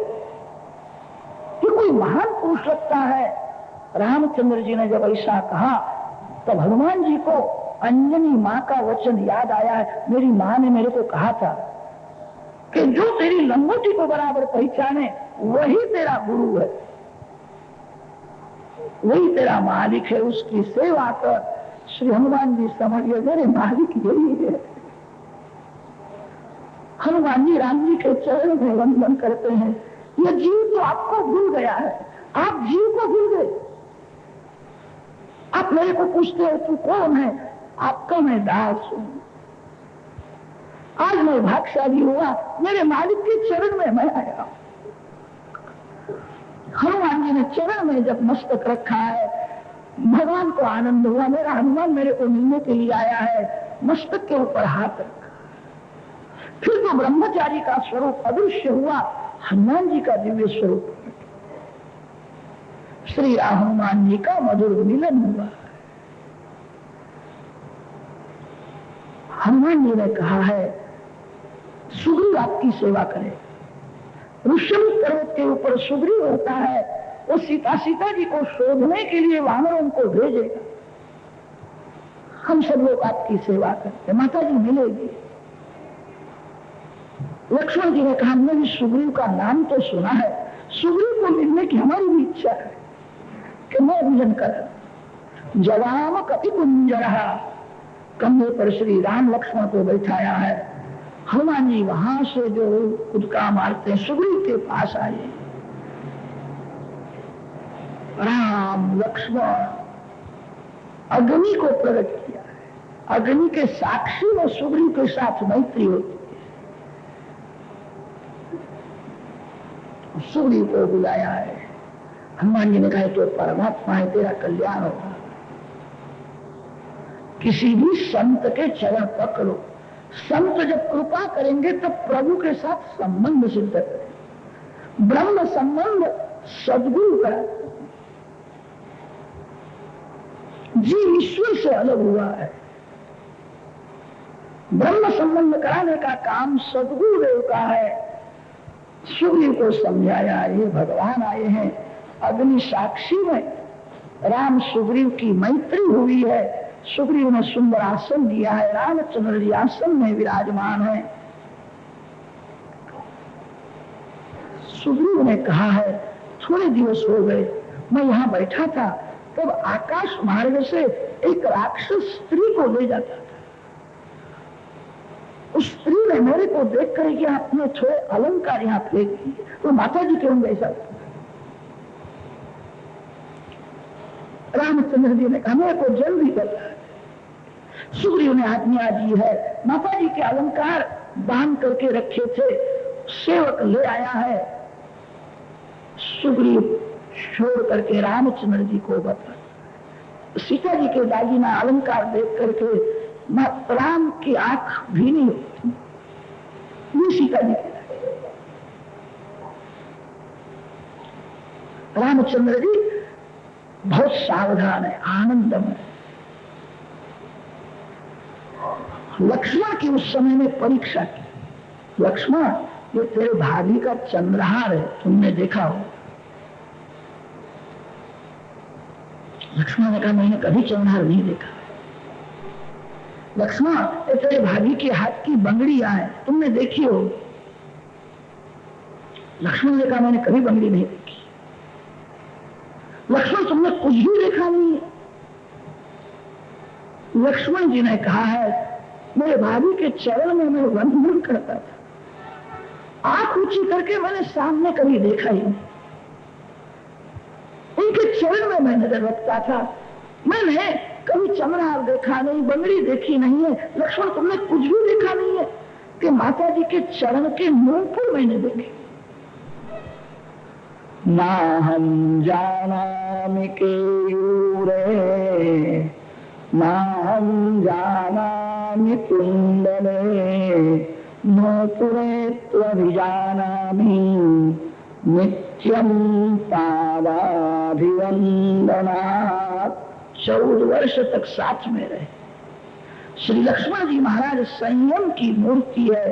[SPEAKER 1] ये कोई महान पुरुष लगता है। रामचंद्र जी ने जब ऐसा कहा तब हनुमान जी को अंजनी माँ का वचन याद आया है। मेरी माँ ने मेरे को कहा था कि जो तेरी लंगोटी को बराबर पहचाने वही तेरा गुरु है, वही तेरा मालिक है, उसकी सेवा कर। श्री हनुमान जी समझिए मेरे मालिक यही है। हनुमान जी राम जी के चरण में वंदन करते हैं। यह जीव तो आपको भूल गया है, आप जीव को भूल गए। आप मेरे को पूछते हो तू कौन है, आपका मैं दास हूं। आज मैं भाग्यशाली हुआ, मेरे मालिक के चरण में मैं आया। हनुमान जी ने चरण में जब मस्तक रखा है, भगवान को आनंद हुआ, मेरा हनुमान मेरे को मिलने के लिए आया है। मस्तक के ऊपर हाथ रखा। फिर तो ब्रह्मचारी का स्वरूप अदृश्य हुआ, हनुमान जी का दिव्य स्वरूप, श्री राम हनुमान जी का मधुर मिलन हुआ। हनुमान जी ने कहा है सुग्रीव आपकी सेवा करे। ऋषभ पर्वत के ऊपर सुग्रीव होता है, वो सीता जी को शोधने के लिए वानरों को भेजेगा। हम सब लोग आपकी सेवा करते, माता जी मिलेगी। लक्ष्मण जी ने कहा हमने भी सुग्रीव का नाम तो सुना है, सुग्रीव को मिलने की हमारी भी इच्छा है कि मैं मिलन कर। जवाम कपि कुंजरा, कंधे पर श्री राम लक्ष्मण को बैठाया है। हनुमान जी वहां से जो कुदका मारते सुग्रीव के पास आए। राम लक्ष्मण अग्नि को प्रकट किया है, अग्नि के साक्षी में सुग्रीव के साथ मैत्री होती है। सुग्रीव को बुलाया है। हनुमान जी ने कहा तो परमात्मा है, तेरा कल्याण होगा। किसी भी संत के चरण पकड़ो, संत जब कृपा करेंगे तब प्रभु के साथ संबंध सिद्ध करेंगे। ब्रह्म संबंध सद्गुरु का, जीव ईश्वर से अलग हुआ है। ब्रह्म संबंध कराने का काम सद्गुरुदेव का है। सुग्रीव को समझाया, ये भगवान आए हैं, अग्नि साक्षी में राम सुग्रीव की मैत्री हुई है। सुग्रीव ने सुंदर आसन दिया है, रामचंद्र जी आसन में विराजमान है। सुग्रीव ने कहा है थोड़े दिवस हो गए मैं यहाँ बैठा था, तब आकाश मार्ग से एक राक्षस स्त्री को ले जाता था। उस स्त्री ने मेरे को देख कर कि आपने थोड़े अलंकार यहाँ फेंक दिए, तो माता जी क्यों ऐसा? रामचंद्र जी ने कहा मेरे को जल्दी बता। सुग्रीव ने आज्ञा दी है, माता जी के अलंकार बांध करके रखे थे, सेवक ले आया है। सुग्रीव छोड़ करके रामचंद्र जी को बता। सीता जी के दागिना अलंकार देख करके राम की आंख भी नहीं होती। ये सीता जी के रामचंद्र जी बहुत सावधान है, आनंदम है। लक्ष्मण की उस समय में परीक्षा की। लक्ष्मण, ये तेरे भाभी का चंद्रहार है, तुमने देखा हो? लक्ष्मण ने कहा मैंने कभी चंद्रहार नहीं देखा। लक्ष्मण, ये तेरे भाभी के हाथ की बंगड़ियां हैं, तुमने देखी हो? लक्ष्मण ने कहा मैंने कभी बंगड़ी नहीं देखी। लक्ष्मण, तुमने कुछ भी देखा नहीं है? लक्ष्मण जी ने कहा है मेरे भाभी के चरण में मैं वंदन करता था, आंख ऊंची करके मैंने सामने कभी देखा ही नहीं। उनके चरण में मैं नजर रखता था, मैंने कभी चंद्रहार देखा नहीं, बंगड़ी देखी नहीं है। लक्ष्मण, तुमने कुछ भी देखा नहीं है कि माता जी के चरण के नूपुर मैंने देखे। ना हम जानामि केयूरे, ना हम जानामि कुंडले, नूपुरे त्वभिजानामि नित्यं पादाभिवंदनात्। 14 वर्ष तक साथ में रहे। श्री लक्ष्मण जी महाराज संयम की मूर्ति है।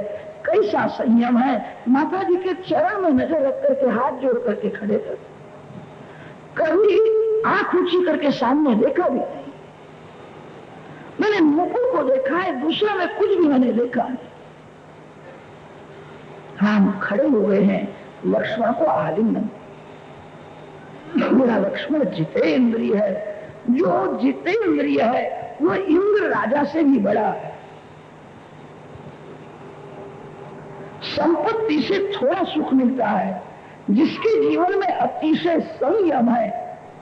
[SPEAKER 1] कैसा संयम है! माता जी के चरण में नजर रख करके हाथ जोड़ करके खड़े थे, कभी आंख ऊंची करके सामने देखा भी नहीं। मैंने मुकुट को देखा है, दूसरा में कुछ भी मैंने देखा नहीं। राम खड़े हुए हैं, लक्ष्मण को आलिंगन। मेरा लक्ष्मण जितेंद्रिय है, जो जितेंद्रिय है वो इंद्र राजा से भी बड़ा है। संपत्ति से थोड़ा सुख मिलता है, जिसके जीवन में अतिशय संयम है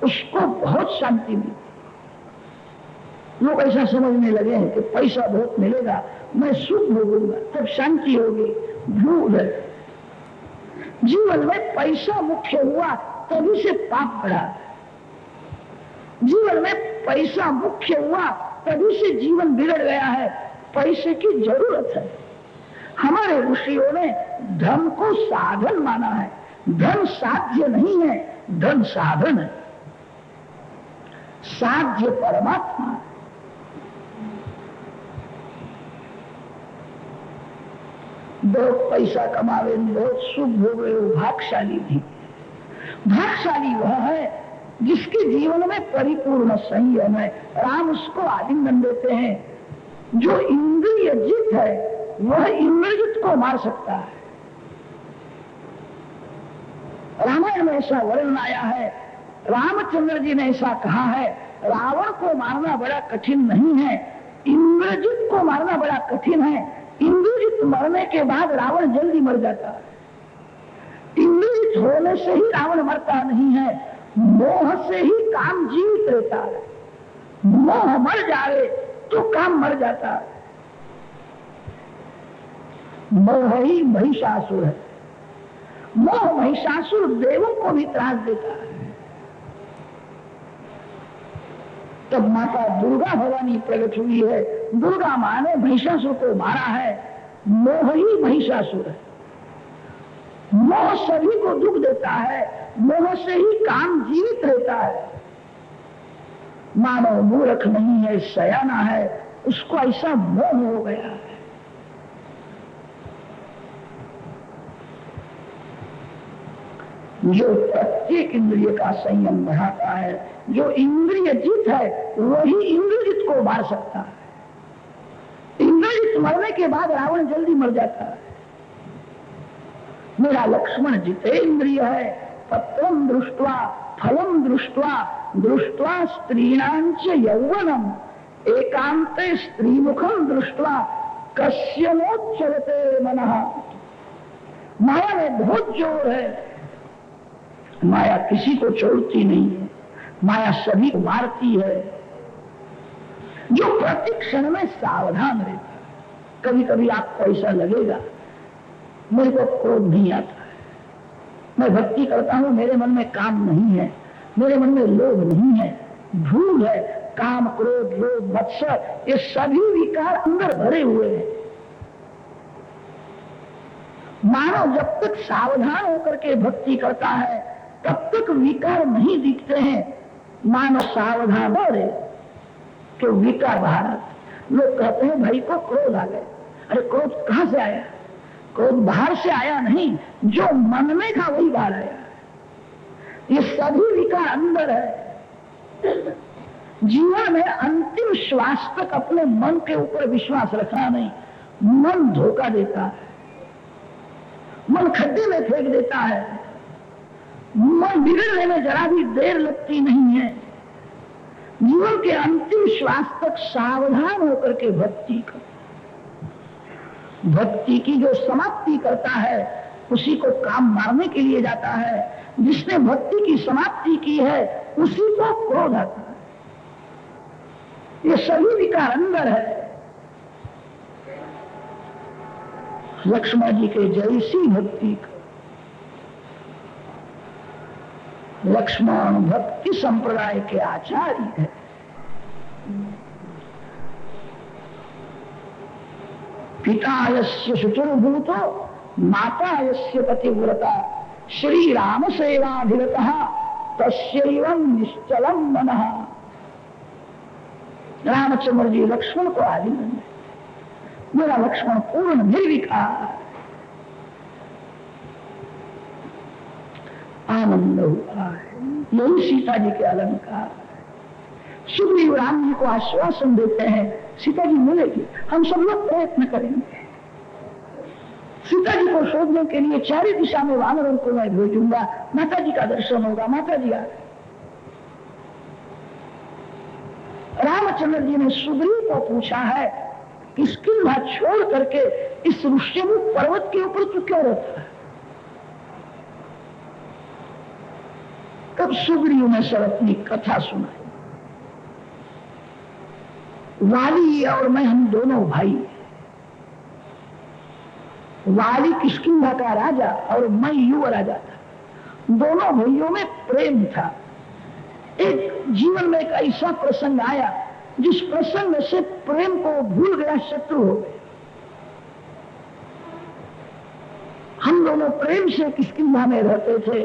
[SPEAKER 1] उसको बहुत शांति मिलती है। लोग ऐसा समझने लगे हैं कि पैसा बहुत मिलेगा मैं सुख भोगूंगा, तब शांति होगी। भूल है। जीवन में पैसा मुख्य हुआ तभी से पाप बढ़ा। जीवन में पैसा मुख्य हुआ तभी से जीवन बिगड़ गया है। पैसे की जरूरत है। हमारे ऋषियों ने धन को साधन माना है। धन साध्य नहीं है, धन साधन है। साध्य परमात्मा है। बहुत पैसा कमावे, बहुत सुख भोगे, वो भाग्यशाली नहीं। भाग्यशाली वह है जिसके जीवन में परिपूर्ण संयम है। राम उसको आलिंगन देते हैं। जो इंद्रिय जित है वह इंद्रजित को मार सकता है। रामायण में ऐसा वर्णन आया है। रामचंद्र जी ने ऐसा कहा है, रावण को मारना बड़ा कठिन नहीं है, इंद्रजित को मारना बड़ा कठिन है। इंद्रजित मरने के बाद रावण जल्दी मर जाता है। इंद्रजित होने से ही रावण मरता नहीं है, मोह से ही काम जीवित रहता है। मोह मर जाए तो काम मर जाता है। मोह ही महिषासुर है। मोह महिषासुर देवों को भी त्रास देता है। तब माता दुर्गा भवानी प्रकट हुई है। दुर्गा मां ने महिषासुर को मारा है। मोह ही महिषासुर है। मोह सभी को दुख देता है। मोह से ही काम जीवित रहता है। मानव मूर्ख नहीं है, सयाना है, उसको ऐसा मोह हो गया है। जो प्रत्येक इंद्रिय का संयम बढ़ाता है, जो इंद्रिय जित है वही इंद्रजित को मार सकता है। इंद्रजित मरने के बाद रावण जल्दी मर जाता है। मेरा लक्ष्मण जितेंद्रिय है। पत्रम दृष्ट्वा फलम दृष्ट्वा दृष्ट्वा स्त्रीणांच यौवनम एकांते स्त्रीमुखम दृष्ट्वा कस्यमोच्चरते मनः। माया में बहुत जोर है। माया किसी को छोड़ती नहीं है। माया सभी को मारती है। जो प्रति क्षण में सावधान रहता है। कभी कभी आपको ऐसा लगेगा मेरे को क्रोध नहीं आता है, मैं भक्ति करता हूं, मेरे मन में काम नहीं है, मेरे मन में लोभ नहीं है, भूल है। काम, क्रोध, लोभ, मत्सर, ये सभी विकार अंदर भरे हुए हैं। मानव जब तक सावधान होकर के भक्ति करता है तब तक विकार नहीं दिखते हैं। मानव सावधान हो रहे तो विकार बाहर आते। लोग कहते हैं भाई को क्रोध आ गया। अरे क्रोध कहां से आया? क्रोध बाहर से आया नहीं, जो मन में था वही बाहर आया। ये सभी विकार अंदर है। जीवन में अंतिम श्वास तक अपने मन के ऊपर विश्वास रखना नहीं। मन धोखा देता है। मन खड्डे में फेंक देता है। मन बिगड़ने में जरा भी देर लगती नहीं है। जीवन के अंतिम श्वास तक सावधान होकर के भक्ति कर। भक्ति की जो समाप्ति करता है उसी को काम मारने के लिए जाता है। जिसने भक्ति की समाप्ति की है उसी को क्रोध आता है। ये सभी विकार अंदर है। लक्ष्मण जी के जैसी भक्ति। लक्ष्मण भक्ति संप्रदाय के आचार्य है। पिता यस्य शुचिर्भूतो माता यस्य पतिव्रता श्री राम सेवाधिरतः तस्यैवं निश्चलं मनः। रामचंद्र जी लक्ष्मण को आलिंगन है। मेरा लक्ष्मण पूर्ण निर्विकार। आनंद हुआ है। यही सीता जी के अलंकार। सुग्रीव राम जी को आश्वासन देते हैं सीता जी मिलेगी, हम सब लोग प्रयत्न करेंगे। सीता जी को शोधने के लिए चारों दिशा में वानरों को मैं भेजूंगा, माता जी का दर्शन होगा। माता जी आ रामचंद्र जी ने सुग्रीव को पूछा है किसकी बात छोड़ करके इस ऋष्यमुख पर्वत के ऊपर तू क्यों रहता है? तब सुग्रीव ने सर अपनी कथा सुनाई। वाली और मैं हम दोनों भाई। वाली किष्किंधा का राजा और मैं युवा राजा था। दोनों भाइयों में प्रेम था। एक जीवन में एक ऐसा प्रसंग आया जिस प्रसंग से प्रेम को भूल गया, शत्रु हो गए। हम दोनों प्रेम से किष्किंधा में रहते थे।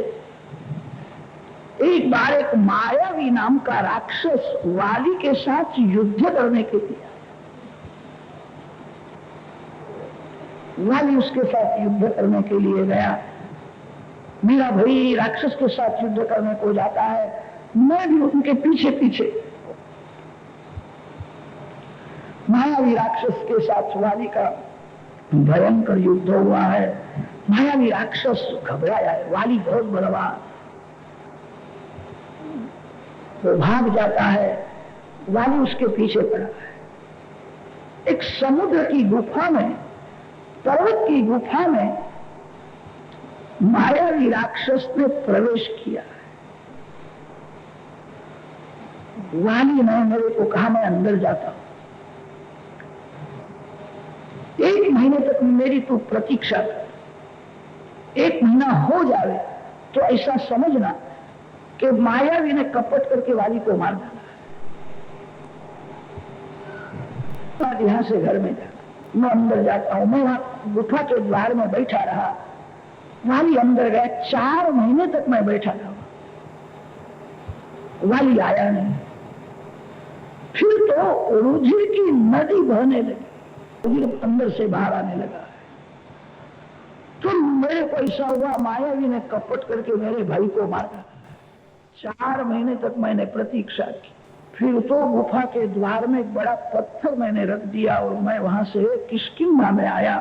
[SPEAKER 1] एक बार एक मायावी नाम का राक्षस वाली के साथ युद्ध करने के लिए, वाली उसके साथ युद्ध करने के लिए गया। मेरा भाई राक्षस के साथ युद्ध करने को जाता है, मैं भी उनके पीछे पीछे। मायावी राक्षस के साथ वाली का भयंकर युद्ध हुआ है। मायावी राक्षस घबराया है, वाली बहुत बलवान, वो भाग जाता है, वाली उसके पीछे पड़ा है। एक समुद्र की गुफा में, पर्वत की गुफा में मायावी राक्षस ने प्रवेश किया। वाली ने मेरे को कहा मैं अंदर जाता हूं, 1 महीने तक मेरी तू प्रतीक्षा कर। 1 महीना हो जाए तो ऐसा समझना कि मायावी ने कपट करके वाली को मार डाला। यहां से घर में जा, मैं अंदर जाता हूं। मैं वहां गुफा के द्वार में बैठा रहा, वाली अंदर गया। 4 महीने तक मैं बैठा रहा, वाली आया नहीं। फिर तो रुधिर की नदी बहने लगी, रुधिर अंदर से बाहर आने लगा। तो मेरे को ऐसा हुआ मायावी ने कपट करके मेरे भाई को मारा। 4 महीने तक मैंने प्रतीक्षा की। फिर तो गुफा के द्वार में एक बड़ा पत्थर मैंने रख दिया और मैं वहां से किष्किंधा में आया।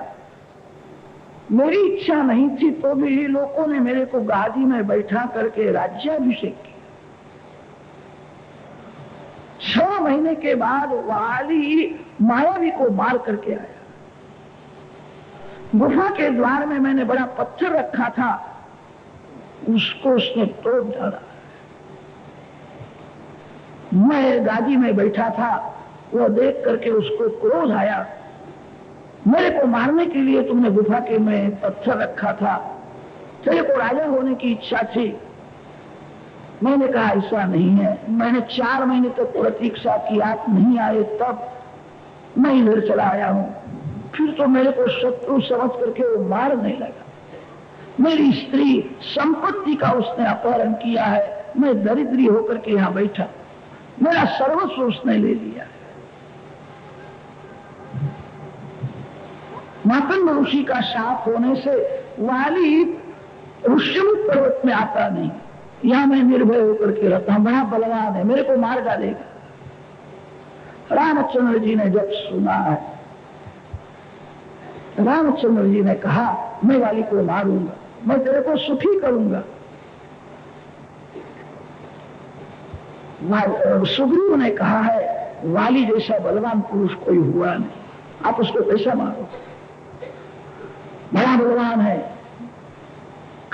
[SPEAKER 1] मेरी इच्छा नहीं थी तो भी लोगों ने मेरे को गादी में बैठा करके राज्याभिषेक किया। 6 महीने के बाद वाली मायावी को मार करके आया। गुफा के द्वार में मैंने बड़ा पत्थर रखा था, उसको उसने तोड़ डाला। मैं गादी में बैठा था, वो देख करके उसको क्रोध आया। मेरे को मारने के लिए तुमने गुफा के में पत्थर रखा था, तेरे को राजा होने की इच्छा थी। मैंने कहा ऐसा नहीं है, मैंने 4 महीने तक प्रतीक्षा की, आप नहीं आए तब मैं इधर चला आया हूं। फिर तो मेरे को शत्रु समझ करके वो मारने लगा। मेरी स्त्री संपत्ति का उसने अपहरण किया है, मैं दरिद्री होकर के यहाँ बैठा, मेरा सर्वस्व उसने ले लिया। मातंग ऋषि का शाप होने से वाली ऋष्यमुख पर्वत में आता नहीं। यहां मैं निर्भय होकर के रहता हूं, बड़ा बलवान है, मेरे को मार डालेगा। रामचंद्र जी ने जब सुना है, रामचंद्र जी ने कहा मैं वाली को मारूंगा, मैं तेरे को सुखी करूंगा। सुग्रीव ने कहा है वाली जैसा बलवान पुरुष कोई हुआ नहीं, आप उसको कैसा मारो, बड़ा बलवान है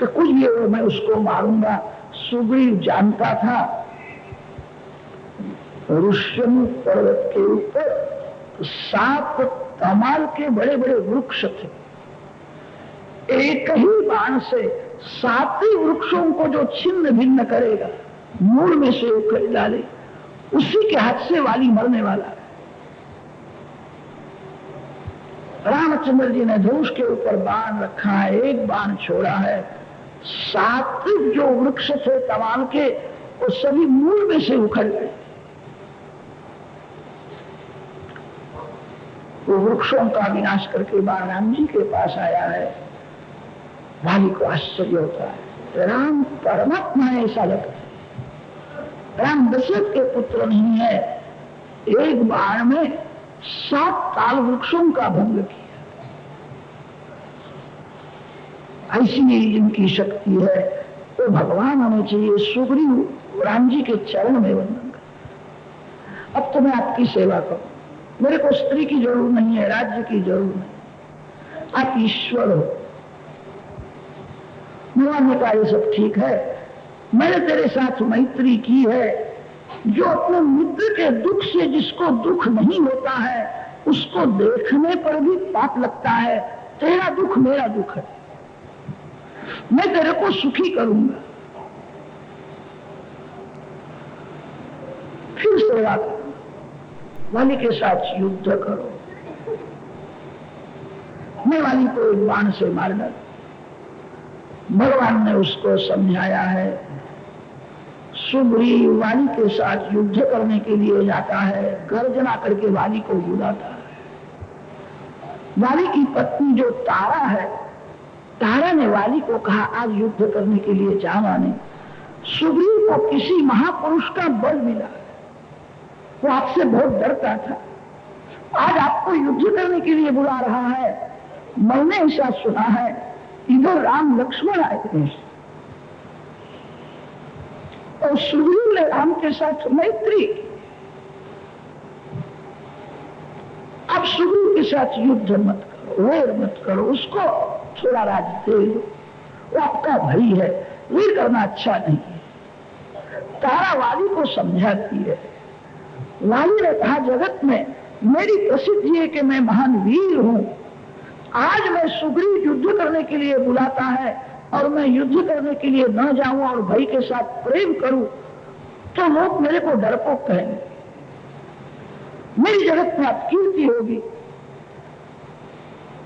[SPEAKER 1] कि कुछ भी हो मैं उसको मारूंगा। सुग्रीव जानता था ऋष्यमुख पर्वत के ऊपर 7 तमाल के बड़े बड़े वृक्ष थे। एक ही बाण से 7 ही वृक्षों को जो छिन्न भिन्न करेगा, मूल में से उखड़ डाले, उसी के हाथ से वाली मरने वाला है। रामचंद्र जी ने धनुष के ऊपर बाण रखा है, एक बाण छोड़ा है, 7 जो वृक्ष थे तमाल के वो सभी मूल में से उखड़ गए। वो वृक्षों का विनाश करके बाण राम जी के पास आया है। वाली को आश्चर्य होता है, राम परमात्मा है ऐसा लगता है। राम दशरथ के पुत्र नहीं है, एक बाण में 7 ताल वृक्षों का भंग किया। ऐसी जिनकी शक्ति है वो भगवान होने चाहिए। सुग्रीव राम जी के चरण में वंदन कर। अब तो मैं आपकी सेवा करूं, मेरे को स्त्री की जरूरत नहीं है, राज्य की जरूरत नहीं, आप ईश्वर हो। भगवान ने कहा ये सब ठीक है, मैंने तेरे साथ मैत्री की है। जो अपने मित्र के दुख से जिसको दुख नहीं होता है उसको देखने पर भी पाप लगता है, तेरा दुख मेरा दुख है, मैं तेरे को सुखी करूंगा, फिर सेवा करो, वाली के साथ युद्ध करो। मैं वाली को एक बाण से मार डाल। भगवान ने उसको समझाया है। सुग्रीव वाली के साथ युद्ध करने के लिए जाता है, गर्जना करके वाली को बुलाता है। वाली की पत्नी जो तारा है, तारा ने वाली को कहा आज युद्ध करने के लिए जाना नहीं। सुग्रीव को किसी महापुरुष का बल मिला, वो आपसे बहुत डरता था, आज आपको युद्ध करने के लिए बुला रहा है। मैंने ऐसा सुना है इधर राम लक्ष्मण आए थे और सुग्रीव ने राम के साथ मैत्री। अब सुग्रीव के साथ युद्ध मत करो, वैर मत करो, उसको थोड़ा राज्य दे दो, वो आपका भाई है, वैर करना अच्छा नहीं है। तारा वाली को समझाती है। वाली ने कहा जगत में मेरी प्रसिद्धि है कि मैं महान वीर हूं। आज मैं सुग्रीव युद्ध करने के लिए बुलाता है और मैं युद्ध करने के लिए न जाऊं और भाई के साथ प्रेम करूं तो लोग मेरे को डरपोक कहेंगे, मेरी जगत में अपकीर्ति होगी।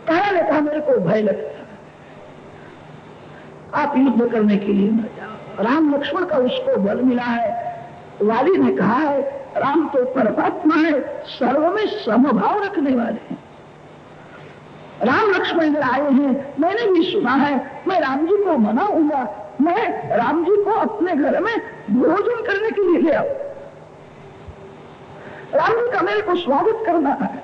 [SPEAKER 1] तारा ने कहा मेरे को भय लगता है, आप युद्ध करने के लिए न जाओ। राम लक्ष्मण का उसको बल मिला है। वाली ने कहा है राम तो परमात्मा है, सर्व में समभाव रखने वाले हैं। राम लक्ष्मण इधर आए हैं, मैंने भी सुना है, मैं राम जी को मनाऊंगा, मैं राम जी को अपने घर में भोजन करने के लिए ले आऊं। राम जी का मेरे को स्वागत करना है।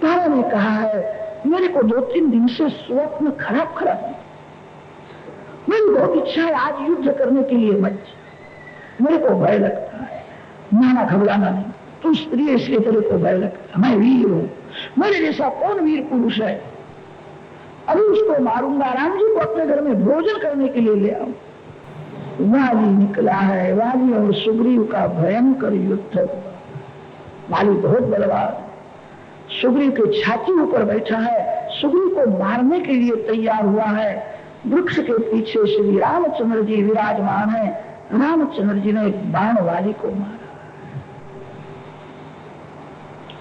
[SPEAKER 1] तारा ने कहा है मेरे को 2-3 दिन से स्वप्न खराब खराब है, मेरी बहुत इच्छा है आज युद्ध करने के लिए मत, मेरे को भय लगता है। नाना घबराना नहीं, तू स्त्री इसलिए तेरे को भय लगता, मैं वीर हूं, मेरे जैसा कौन वीर पुरुष है। अभी उसको मारूंगा, राम जी को अपने घर में भोजन करने के लिए ले आऊं। वाली निकला है। वाली और सुग्रीव का भयंकर युद्ध हुआ। वाली बहुत बलवान, सुग्रीव के छाती ऊपर बैठा है, सुग्रीव को मारने के लिए तैयार हुआ है। वृक्ष के पीछे श्री रामचंद्र जी विराजमान है। रामचंद्र जी ने एक बाण वाली को मारा,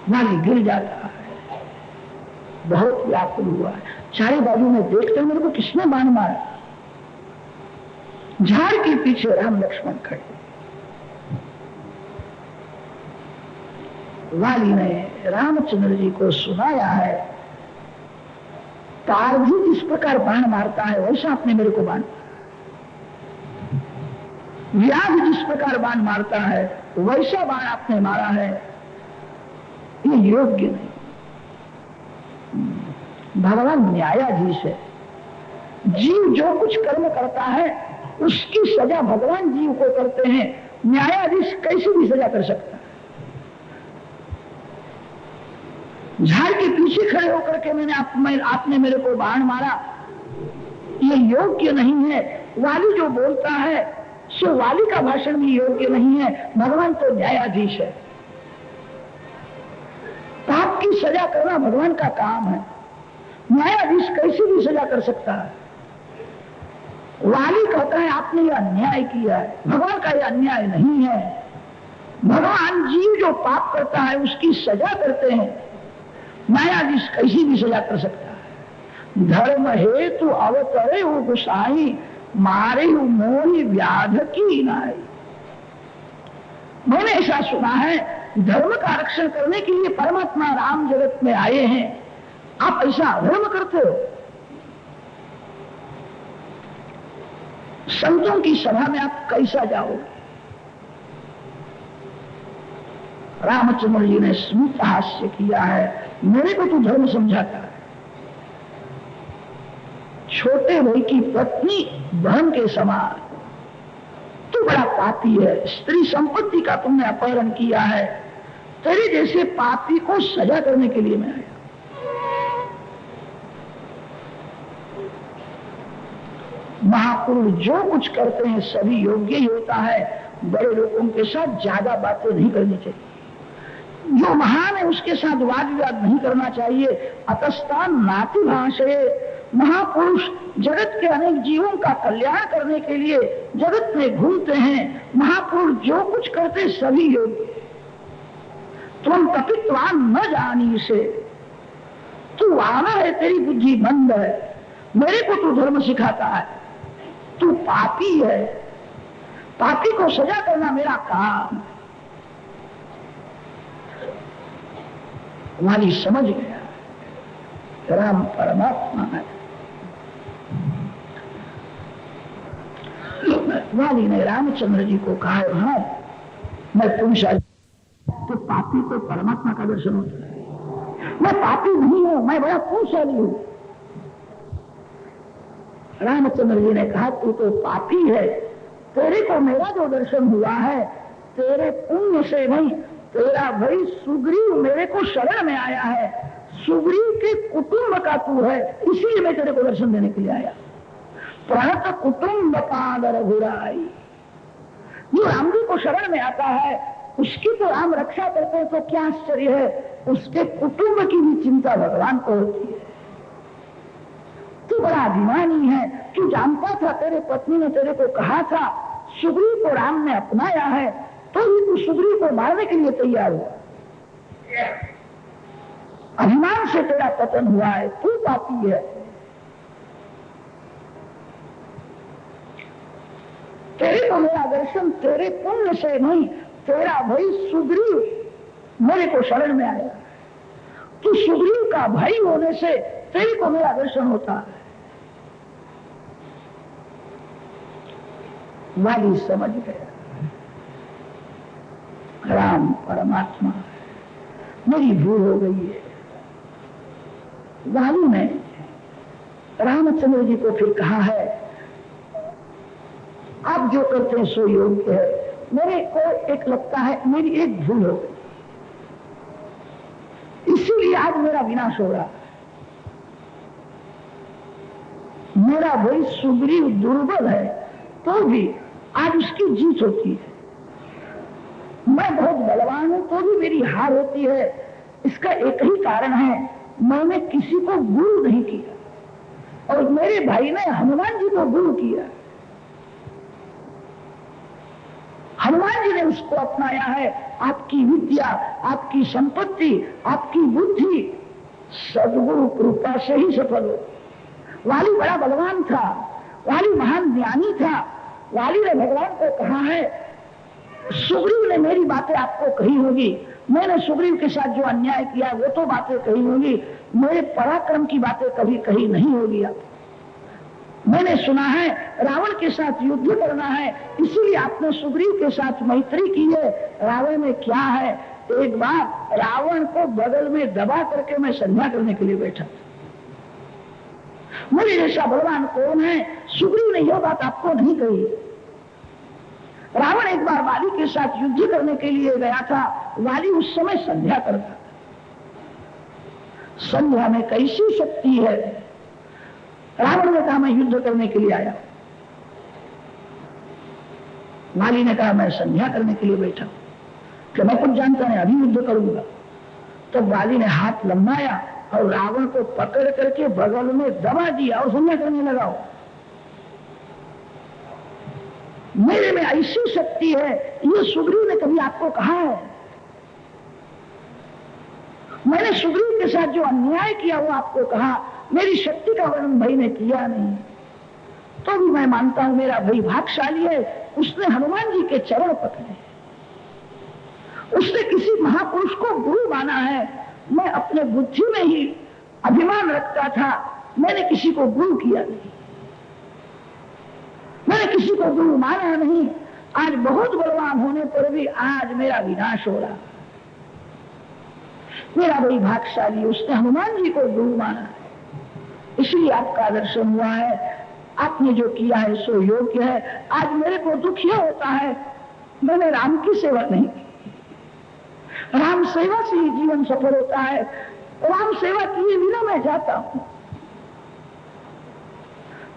[SPEAKER 1] वाली गिर जाता है, बहुत व्याकुल हुआ है। चारे बाजू में देखते मेरे को किसने बाण मारा। झाड़ के पीछे राम लक्ष्मण खड़े। वाली ने रामचंद्र जी को सुनाया है तार भी जिस प्रकार बाण मारता है वैसा आपने मेरे को बाण, व्याध जिस प्रकार बाण मारता है वैसा बाण आपने मारा है, ये योग्य नहीं। भगवान न्यायाधीश है। जीव जो कुछ कर्म करता है उसकी सजा भगवान जीव को करते हैं, न्यायाधीश कैसे भी सजा कर सकता है। झाड़ के पीछे खड़े होकर के आपने मेरे को बाण मारा, ये योग्य नहीं है। वाली जो बोलता है सो वाली का भाषण भी योग्य नहीं है। भगवान तो न्यायाधीश है, पाप की सजा करना भगवान का काम है, न्यायाधीश कैसे भी सजा कर सकता है। वाली कहता है आपने यह अन्याय किया है, भगवान का यह अन्याय नहीं है। भगवान जीव जो पाप करता है उसकी सजा करते हैं, न्यायाधीश कैसी भी सजा कर सकता है। धर्म हेतु अवतरे हो गुसाई, मारे मोहि व्याध की नाई। मैंने ऐसा सुना है धर्म का रक्षण करने के लिए परमात्मा राम जगत में आए हैं, आप ऐसा अधर्म करते हो। संतों की सभा में आप कैसा जाओगे। रामचंद्र जी ने स्मित हास्य किया है, मेरे को तू धर्म समझाता है। छोटे भाई की पत्नी बहन के समान, तू बड़ा पापी है, स्त्री संपत्ति का तुमने अपहरण किया है, तेरे जैसे पापी को सजा करने के लिए मैं आया। महापुरुष जो कुछ करते हैं सभी योग्य ही होता है, बड़े लोगों के साथ ज्यादा बातें नहीं करनी चाहिए। जो महान है उसके साथ वाद विवाद नहीं करना चाहिए। अतस्तान नाति भाषे, महापुरुष जगत के अनेक जीवों का कल्याण करने के लिए जगत में घूमते हैं। महापुरुष जो कुछ करते सभी योग्य। तुम कपित्वान न जानी से, तू आना है, तेरी बुद्धि मंद है, मेरे को तू धर्म सिखाता है, तू पापी है, पापी को सजा करना मेरा काम। वाली समझ गया राम परमात्मा है। वाली ने रामचंद्र जी को कहा, हाँ मैं पुण्यशाली, तो पापी को परमात्मा का दर्शन होता है। मैं पापी नहीं हूं, मैं बड़ा पुण्यशाली हूं। रामचंद्र जी ने कहा, तू तो पापी है, तेरे को मेरा जो दर्शन हुआ है तेरे पुण्य से नहीं, तेरा भाई सुग्रीव मेरे को शरण में आया है, सुग्रीव के कुटुंब का तू है, इसीलिए मैं तेरे को दर्शन देने के लिए आया। प्रणत कुटुंब पाद रघुराई, जो राम जी को शरण में आता है उसकी तो राम रक्षा करते हैं, तो क्या आश्चर्य है, उसके कुटुंब की भी चिंता भगवान को होती है। तू बड़ा अभिमानी है, तू जानता था, तेरे पत्नी ने तेरे को कहा था सुग्रीव को राम ने अपनाया है, तो भी तू सुग्रीव को मारने के लिए तैयार हुआ। अभिमान से तेरा पतन हुआ है, तू पापी है। तेरे को मेरा दर्शन तेरे पुण्य से नहीं, तेरा भाई सुग्रीव मेरे को शरण में आया, तू सुग्रीव का भाई होने से तेरे को मेरा दर्शन होता है। वाली समझ गया राम परमात्मा, मेरी भूल हो गई है। वाली ने रामचंद्र जी को फिर कहा है, आप जो करते हैं सो योग्य है, मेरे को एक लगता है मेरी एक भूल हो गई, इसीलिए आज मेरा विनाश हो रहा। मेरा भाई सुग्रीव दुर्बल है तो भी आज उसकी जीत होती है, मैं बहुत बलवान हूं तो भी मेरी हार होती है। इसका एक ही कारण है, मैंने किसी को गुरु नहीं किया और मेरे भाई ने हनुमान जी को गुरु किया। हनुमान जी ने उसको अपनाया है। आपकी विद्या, आपकी संपत्ति, आपकी बुद्धि सद्गुरु कृपा से ही सफल हो। वाली बड़ा बलवान था, वाली महान ज्ञानी था। वाली ने भगवान को कहा है, सुग्रीव ने मेरी बातें आपको कही होगी, मैंने सुग्रीव के साथ जो अन्याय किया वो तो बातें कही होगी, मेरे पराक्रम की बातें कभी कही नहीं होगी। आप मैंने सुना है रावण के साथ युद्ध करना है, इसीलिए आपने सुग्रीव के साथ मैत्री की है। रावण में क्या है, एक बार रावण को बगल में दबा करके मैं संध्या करने के लिए बैठा, मेरे जैसा भगवान कौन है। सुग्रीव ने यह बात आपको नहीं कही। रावण एक बार वाली के साथ युद्ध करने के लिए गया था, वाली उस समय संध्या करता था। संध्या में कैसी शक्ति है। रावण ने कहा मैं युद्ध करने के लिए आया, वाली ने कहा मैं संध्या करने के लिए बैठा, कि मैं कुछ जानता नहीं, अभी युद्ध करूंगा। तो वाली ने हाथ लंबाया और रावण को पकड़ करके बगल में दबा दिया और संध्या करने लगा। मेरे में ऐसी शक्ति है, ये सुग्रीव ने कभी आपको कहा है? मैंने सुग्रीव के साथ जो अन्याय किया वो आपको कहा, मेरी शक्ति का वर्णन भाई ने किया नहीं। तो भी मैं मानता हूं मेरा भाई भाग्यशाली है, उसने हनुमान जी के चरण पकड़े, उसने किसी महापुरुष को गुरु माना है। मैं अपने बुद्धि में ही अभिमान रखता था, मैंने किसी को गुरु किया नहीं, मैंने किसी को गुरु माना नहीं। आज बहुत बलवान होने पर भी आज मेरा विनाश हो रहा। मेरा भाई भाग्यशाली, उसने हनुमान जी को गुरु माना है, इसलिए आपका दर्शन हुआ है। आपने जो किया है सो योग्य है। आज मेरे को दुख यह होता है, मैंने राम की सेवा नहीं की। राम सेवा से ही जीवन सफल होता है। राम सेवा किए बिना मैं जाता हूं।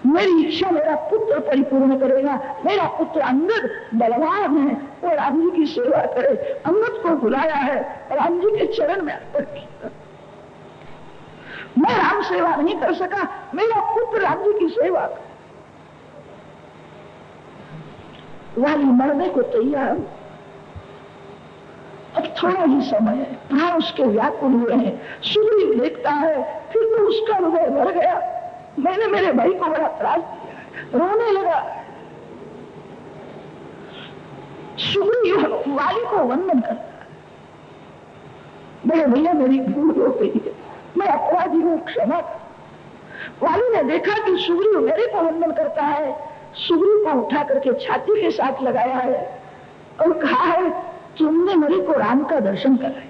[SPEAKER 1] मेरी इच्छा मेरा पुत्र परिपूर्ण करेगा। मेरा पुत्र अंगद बलवान है, वो राम जी की सेवा करे। अंगद को बुलाया है, राम जी के चरण में अर्पण किया। मैं राम सेवा नहीं कर सका, मेरा पुत्र राम जी की सेवा करे। वाली मरने को तैयार। अब थोड़ा ही समय है, प्राण उसके व्याकुल हुए हैं। सुग्रीव देखता है, फिर तो उसका हृदय भर गया। मैंने मेरे भाई को बड़ा त्रास दिया, रोने लगा। सुग्रीव वाली को वंदन करता है, मेरे भैया मेरी भूल हो गई है, मैं अपराधी हूँ, क्षमा। वाली ने देखा कि सुग्रीव मेरे को वंदन करता है, सुग्रीव को उठा करके छाती के साथ लगाया है और कहा है, तुमने मेरे को राम का दर्शन कराया,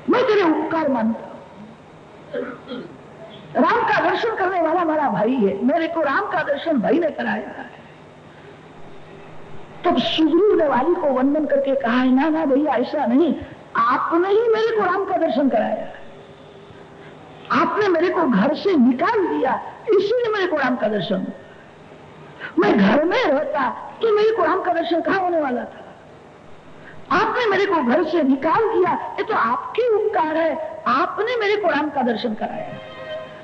[SPEAKER 1] मैं तेरे उपकार मानता हूं। राम का दर्शन करने वाला हमारा भाई है, मेरे को राम का दर्शन भाई ने कराया है। तब सुग्रीव ने वाली को वंदन करके कहा है, ना ना भैया ऐसा नहीं, आपने ही मेरे को राम का दर्शन कराया है, आपने मेरे को घर से निकाल दिया, इसीलिए मेरे को राम का दर्शन। मैं घर में रहता तो मेरे को राम का दर्शन कहाँ होने वाला था। आपने मेरे को घर से निकाल दिया, ये तो आपकी उपकार है, आपने मेरे को राम का दर्शन कराया।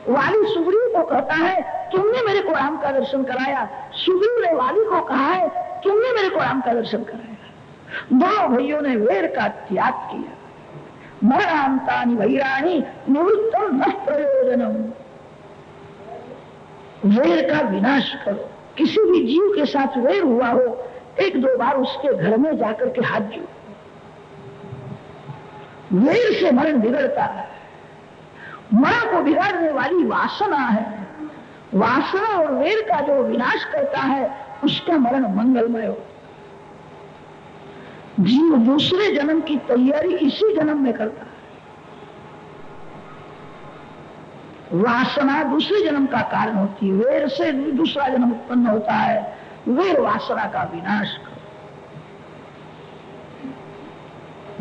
[SPEAKER 1] वाली सुग्रीव को कहता है, तुमने मेरे को राम का दर्शन कराया। सुग्रीव ने वाली को कहा है, तुमने मेरे को राम का दर्शन कराया। दोनों भाइयों ने वेर का त्याग किया। मरणांतानि वैराणि निवृत्तम न प्रयोजनम। वेर का विनाश करो। किसी भी जीव के साथ वेर हुआ हो, एक दो बार उसके घर में जाकर के हाथ जोड़ो। वेर से मरण बिगड़ता है। मरण को बिगाड़ने वाली वासना है। वासना और वेर का जो विनाश करता है, उसका मरण मंगलमय हो। जीव दूसरे जन्म की तैयारी इसी जन्म में करता है। वासना दूसरे जन्म का कारण होती है, वेर से दूसरा जन्म उत्पन्न होता है। वेर वासना का विनाश करो।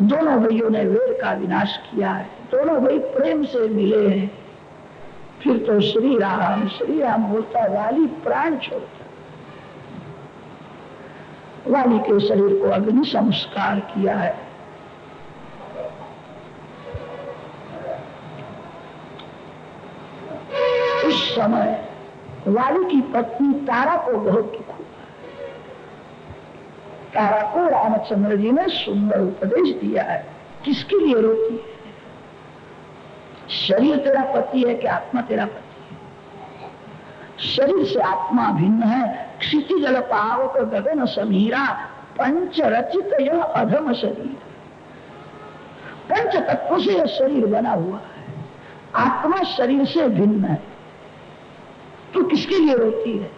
[SPEAKER 1] दोनों भाइयों ने वेर का विनाश किया है, दोनों भाई प्रेम से मिले हैं। फिर तो श्री राम बोलता है, वाली प्राण छोड़ता। वाली के शरीर को अग्नि संस्कार किया है। उस समय वाली की पत्नी तारा को बहुत दुख हुआ। तारा को रामचंद्र जी ने सुंदर उपदेश दिया है। किसके लिए रोती है? शरीर तेरा पति है कि आत्मा तेरा पति है? शरीर से आत्मा भिन्न है। क्षिति जल पावक गगन समीरा, पंच रचित यह अधम शरीर। पंच तत्व से यह शरीर बना हुआ है। आत्मा शरीर से भिन्न है। तो किसके लिए रोती है?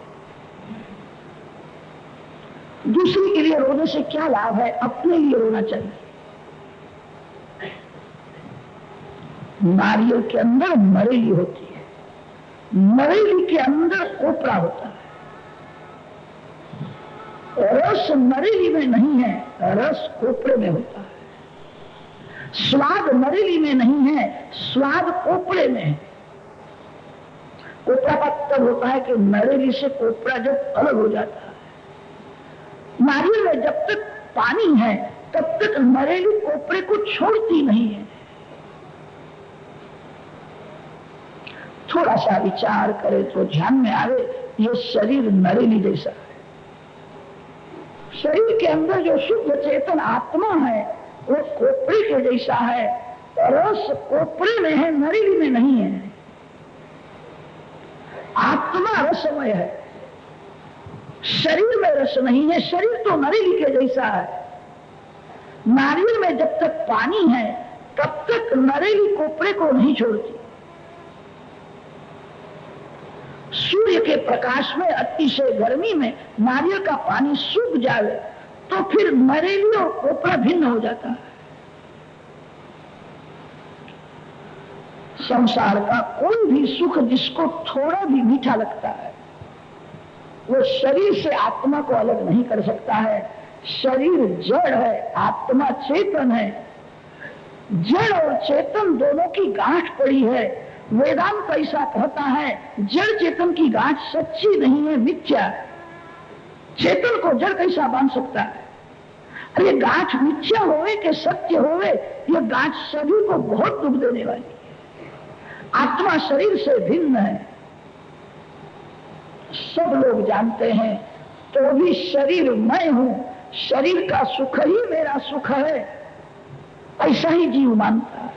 [SPEAKER 1] दूसरे के लिए रोने से क्या लाभ है? अपने लिए रोना चाहिए। नारियल के अंदर मरेली होती है, मरेली के अंदर कोपरा होता है। रस मरेली में नहीं है, रस कोपरे में होता है। स्वाद मरेली में नहीं है, स्वाद कोपरे में है। कोपरा का तब होता है कि मरेली से कोपरा जब अलग हो जाता है। नारियल में जब तक पानी है तब तक मरेली कोपरे को छोड़ती नहीं है। थोड़ा सा विचार करे तो ध्यान में आवे, ये शरीर नरेली जैसा है। शरीर के अंदर जो शुद्ध चेतन आत्मा है वो कोपरे के जैसा है। रस कोपरे में है, नरेली में नहीं है। आत्मा रसमय है, शरीर में रस नहीं है। शरीर तो नरेली के जैसा है। नारियल में जब तक पानी है तब तक नरेली कोपरे को नहीं छोड़ती। सूर्य के प्रकाश में अतिशय गर्मी में नारियल का पानी सूख जाए तो फिर नरेली और कोपरा भिन्न हो जाता है। संसार का कोई भी सुख जिसको थोड़ा भी मीठा लगता है वो शरीर से आत्मा को अलग नहीं कर सकता है। शरीर जड़ है, आत्मा चेतन है। जड़ और चेतन दोनों की गांठ पड़ी है। वेदांत ऐसा कहता है जड़ चेतन की गांठ सच्ची नहीं है, मिथ्या। चेतन को जड़ कैसा बांध सकता है? अरे गांठ मिथ्या होवे कि सत्य होवे, यह गांठ सभी को बहुत दुख देने वाली है। आत्मा शरीर से भिन्न है, सब लोग जानते हैं, तो भी शरीर मैं हूं, शरीर का सुख ही मेरा सुख है, ऐसा ही जीव मानता है।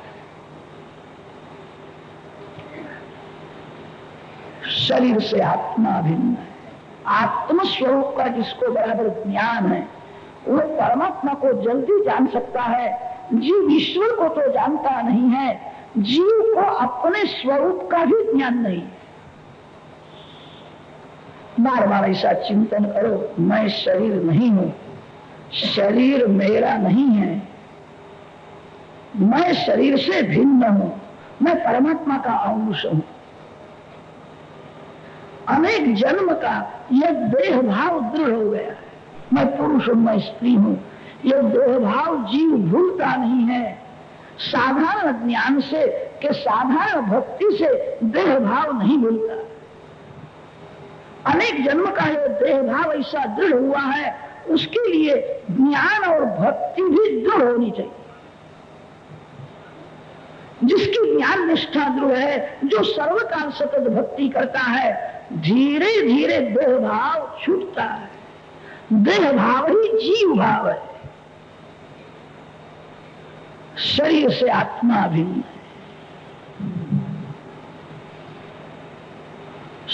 [SPEAKER 1] शरीर से आत्मा भिन्न है। आत्म स्वरूप का जिसको बराबर ज्ञान है वो परमात्मा को जल्दी जान सकता है। जीव ईश्वर को तो जानता नहीं है, जीव को अपने स्वरूप का भी ज्ञान नहीं। बार बार ऐसा चिंतन करो, मैं शरीर नहीं हूं, शरीर मेरा नहीं है, मैं शरीर से भिन्न हूं, मैं परमात्मा का अंश हूं। अनेक जन्म का यह देह भाव दृढ़ हो गया है, मैं पुरुष हूं, मैं स्त्री हूं। यह देह भाव जीव भूलता नहीं है। साधारण ज्ञान से के साधारण भक्ति से देह भाव नहीं भूलता। अनेक जन्म का यह देह भाव ऐसा दृढ़ हुआ है, उसके लिए ज्ञान और भक्ति भी दृढ़ होनी चाहिए। जिसकी ज्ञान निष्ठा दृढ़ है, जो सर्वकाल सतत भक्ति करता है, धीरे धीरे देह भाव छूटता है। देह भाव ही जीव भाव है। शरीर से आत्मा भिन्न है।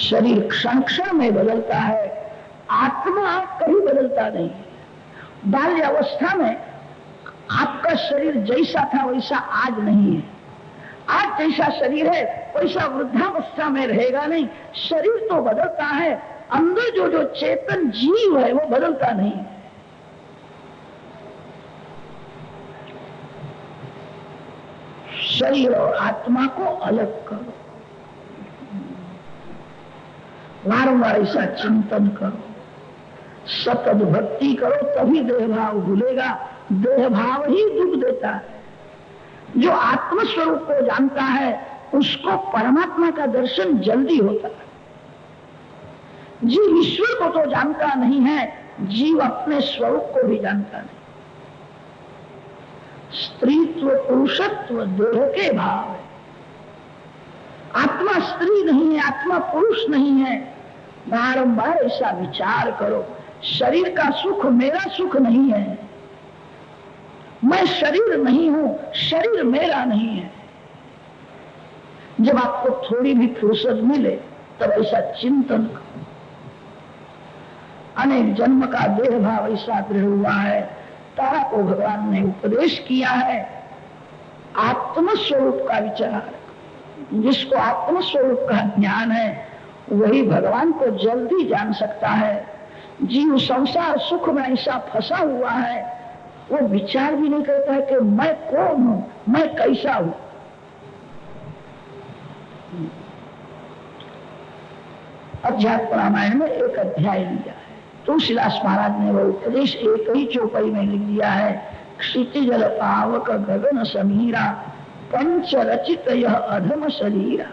[SPEAKER 1] शरीर क्षण क्षण में बदलता है, आत्मा कभी बदलता नहीं। बाल्यावस्था में आपका शरीर जैसा था वैसा आज नहीं है। आज जैसा शरीर है वैसा वृद्धावस्था में रहेगा नहीं। शरीर तो बदलता है, अंदर जो चेतन जीव है वो बदलता नहीं। शरीर और आत्मा को अलग करो, वारंवार ऐसा चिंतन करो, सतत भक्ति करो, तभी देह भाव भूलेगा। देह भाव ही दुख देता है। जो आत्म स्वरूप को जानता है उसको परमात्मा का दर्शन जल्दी होता है। जीव ईश्वर को तो जानता नहीं है, जीव अपने स्वरूप को भी जानता नहीं। स्त्रीत्व पुरुषत्व देह के भाव है। आत्मा स्त्री नहीं है, आत्मा पुरुष नहीं है। बारंबार ऐसा विचार करो, शरीर का सुख मेरा सुख नहीं है, मैं शरीर नहीं हूं, शरीर मेरा नहीं है। जब आपको थोड़ी भी फुर्सत मिले तब ऐसा चिंतन करो। अनेक जन्म का देह भाव ऐसा दृढ़ हुआ है। तारा को भगवान ने उपदेश किया है आत्म स्वरूप का विचार। जिसको आत्म स्वरूप का ज्ञान है वही भगवान को जल्दी जान सकता है। जीव संसार सुख में ऐसा फंसा हुआ है, वो विचार भी नहीं करता है कि मैं कौन हूं, मैं कैसा हूं। अध्यात्म रामायण में एक अध्याय लिया है। तुलसीदास महाराज ने वो उपदेश एक ही चौपाई में लिख दिया है। क्षितिजल पावक गगन समीरा, पंच रचित यह अधम शरीरा।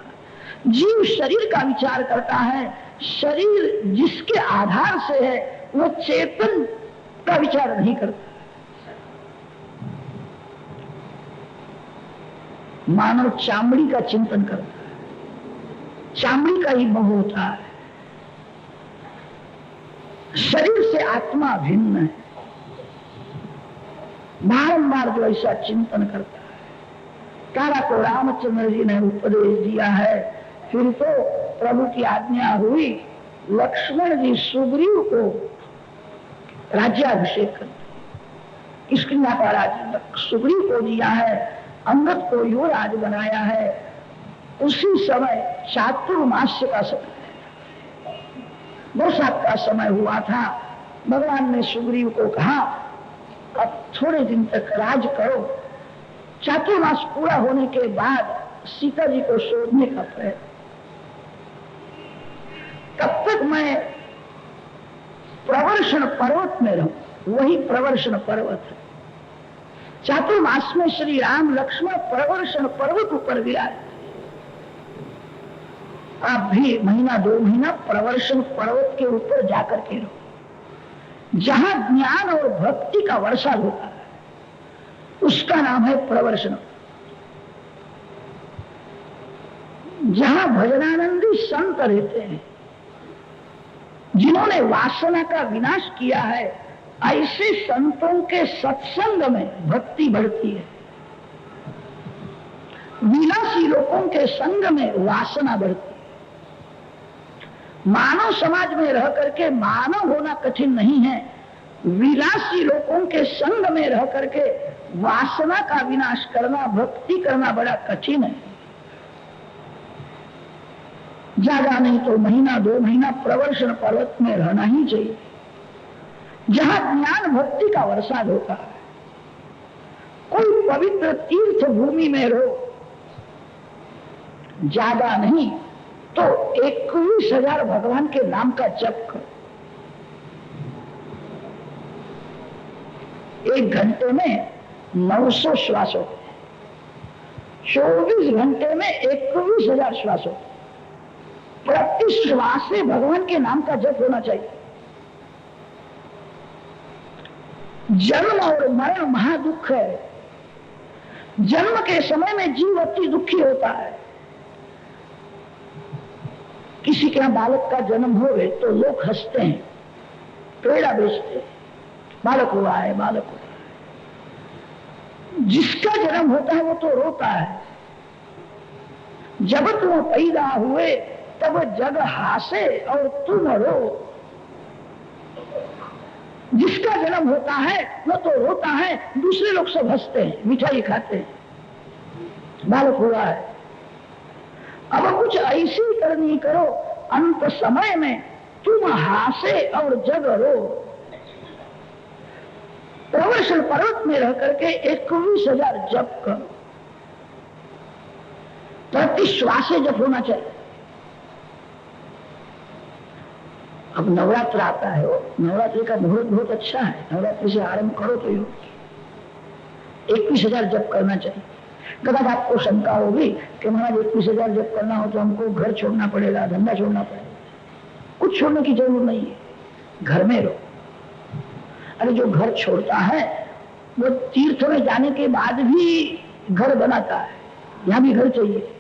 [SPEAKER 1] जीव शरीर का विचार करता है, शरीर जिसके आधार से है वो चेतन का विचार नहीं करता। मानव चामड़ी का चिंतन करता है, चामड़ी का ही मोह होता है। शरीर से आत्मा भिन्न है। बारंबार जो ऐसा चिंतन करता है, तारा को रामचंद्र जी ने उपदेश दिया है। फिर तो प्रभु की आज्ञा हुई, लक्ष्मण जी सुग्रीव को राज्याभिषेक कर किसकी का राज सुग्रीव को दिया है, अंगद को युवराज बनाया है। उसी समय चातुर्मास्य का समय, बरसात का समय हुआ था। भगवान ने सुग्रीव को कहा अब थोड़े दिन तक राज करो, चातुर्मास पूरा होने के बाद सीता जी को शोधने का प्रयत्न, तब तक मैं प्रवर्षण पर्वत में रहूं। वही प्रवर्षण पर्वत है। चातुर्मास में श्री राम लक्ष्मण प्रवर्षण पर्वत ऊपर विराज। आप भी महीना 2 महीना प्रवर्षण पर्वत के ऊपर जाकर के रहो, जहां ज्ञान और भक्ति का वर्षा होता है, उसका नाम है प्रवर्षण। जहां भजनानंदी संत रहते हैं, जिन्होंने वासना का विनाश किया है, ऐसे संतों के सत्संग में भक्ति बढ़ती है। विलासी लोगों के संग में वासना बढ़ती है। मानव समाज में रह करके मानव होना कठिन नहीं है, विलासी लोगों के संग में रह करके वासना का विनाश करना, भक्ति करना बड़ा कठिन है। ज्यादा नहीं तो महीना 2 महीना प्रवर्षण पर्वत में रहना ही चाहिए, जहां ज्ञान भक्ति का वर्षा होता है। कोई पवित्र तीर्थ भूमि में रहो, ज्यादा नहीं तो 21,000 भगवान के नाम का जप करो। 1 घंटे में 900 श्वास होते हैं, 24 घंटे में 21,000 श्वास होते हैं। प्रति श्वास से भगवान के नाम का जप होना चाहिए। जन्म और मरण महादुख है। जन्म के समय में जीव अति दुखी होता है। किसी के यहाँ बालक का जन्म हो तो लोग हंसते हैं, पेड़ा बेचते हैं, बालक हुआ है, बालक हुआ है। जिसका जन्म होता है वो तो रोता है। जब तुम पैदा हुए तब जग हासे और तुम रो। जिसका जन्म होता है वो तो रोता है, दूसरे लोग सब हंसते हैं, मिठाई खाते हैं, बालक हुआ है। अब कुछ ऐसी करनी करो, अंत समय में तुम हासे और जग रो। प्रवर्षण पर्वत में रह करके 21,000 जप करो। प्रति श्वासे जप होना चाहिए। अब नवरात्र आता है, नवरात्रि का मुहूर्त बहुत अच्छा है। नवरात्रि से आरंभ करो तो 21,000 जप करना चाहिए। कदाच आपको शंका होगी कि महाराज 21,000 जप करना हो तो हमको घर छोड़ना पड़ेगा, धंधा छोड़ना पड़ेगा। कुछ छोड़ने की जरूरत नहीं है, घर में रहो। अरे जो घर छोड़ता है वो तीर्थ में जाने के बाद भी घर बनाता है। यहाँ भी घर चाहिए।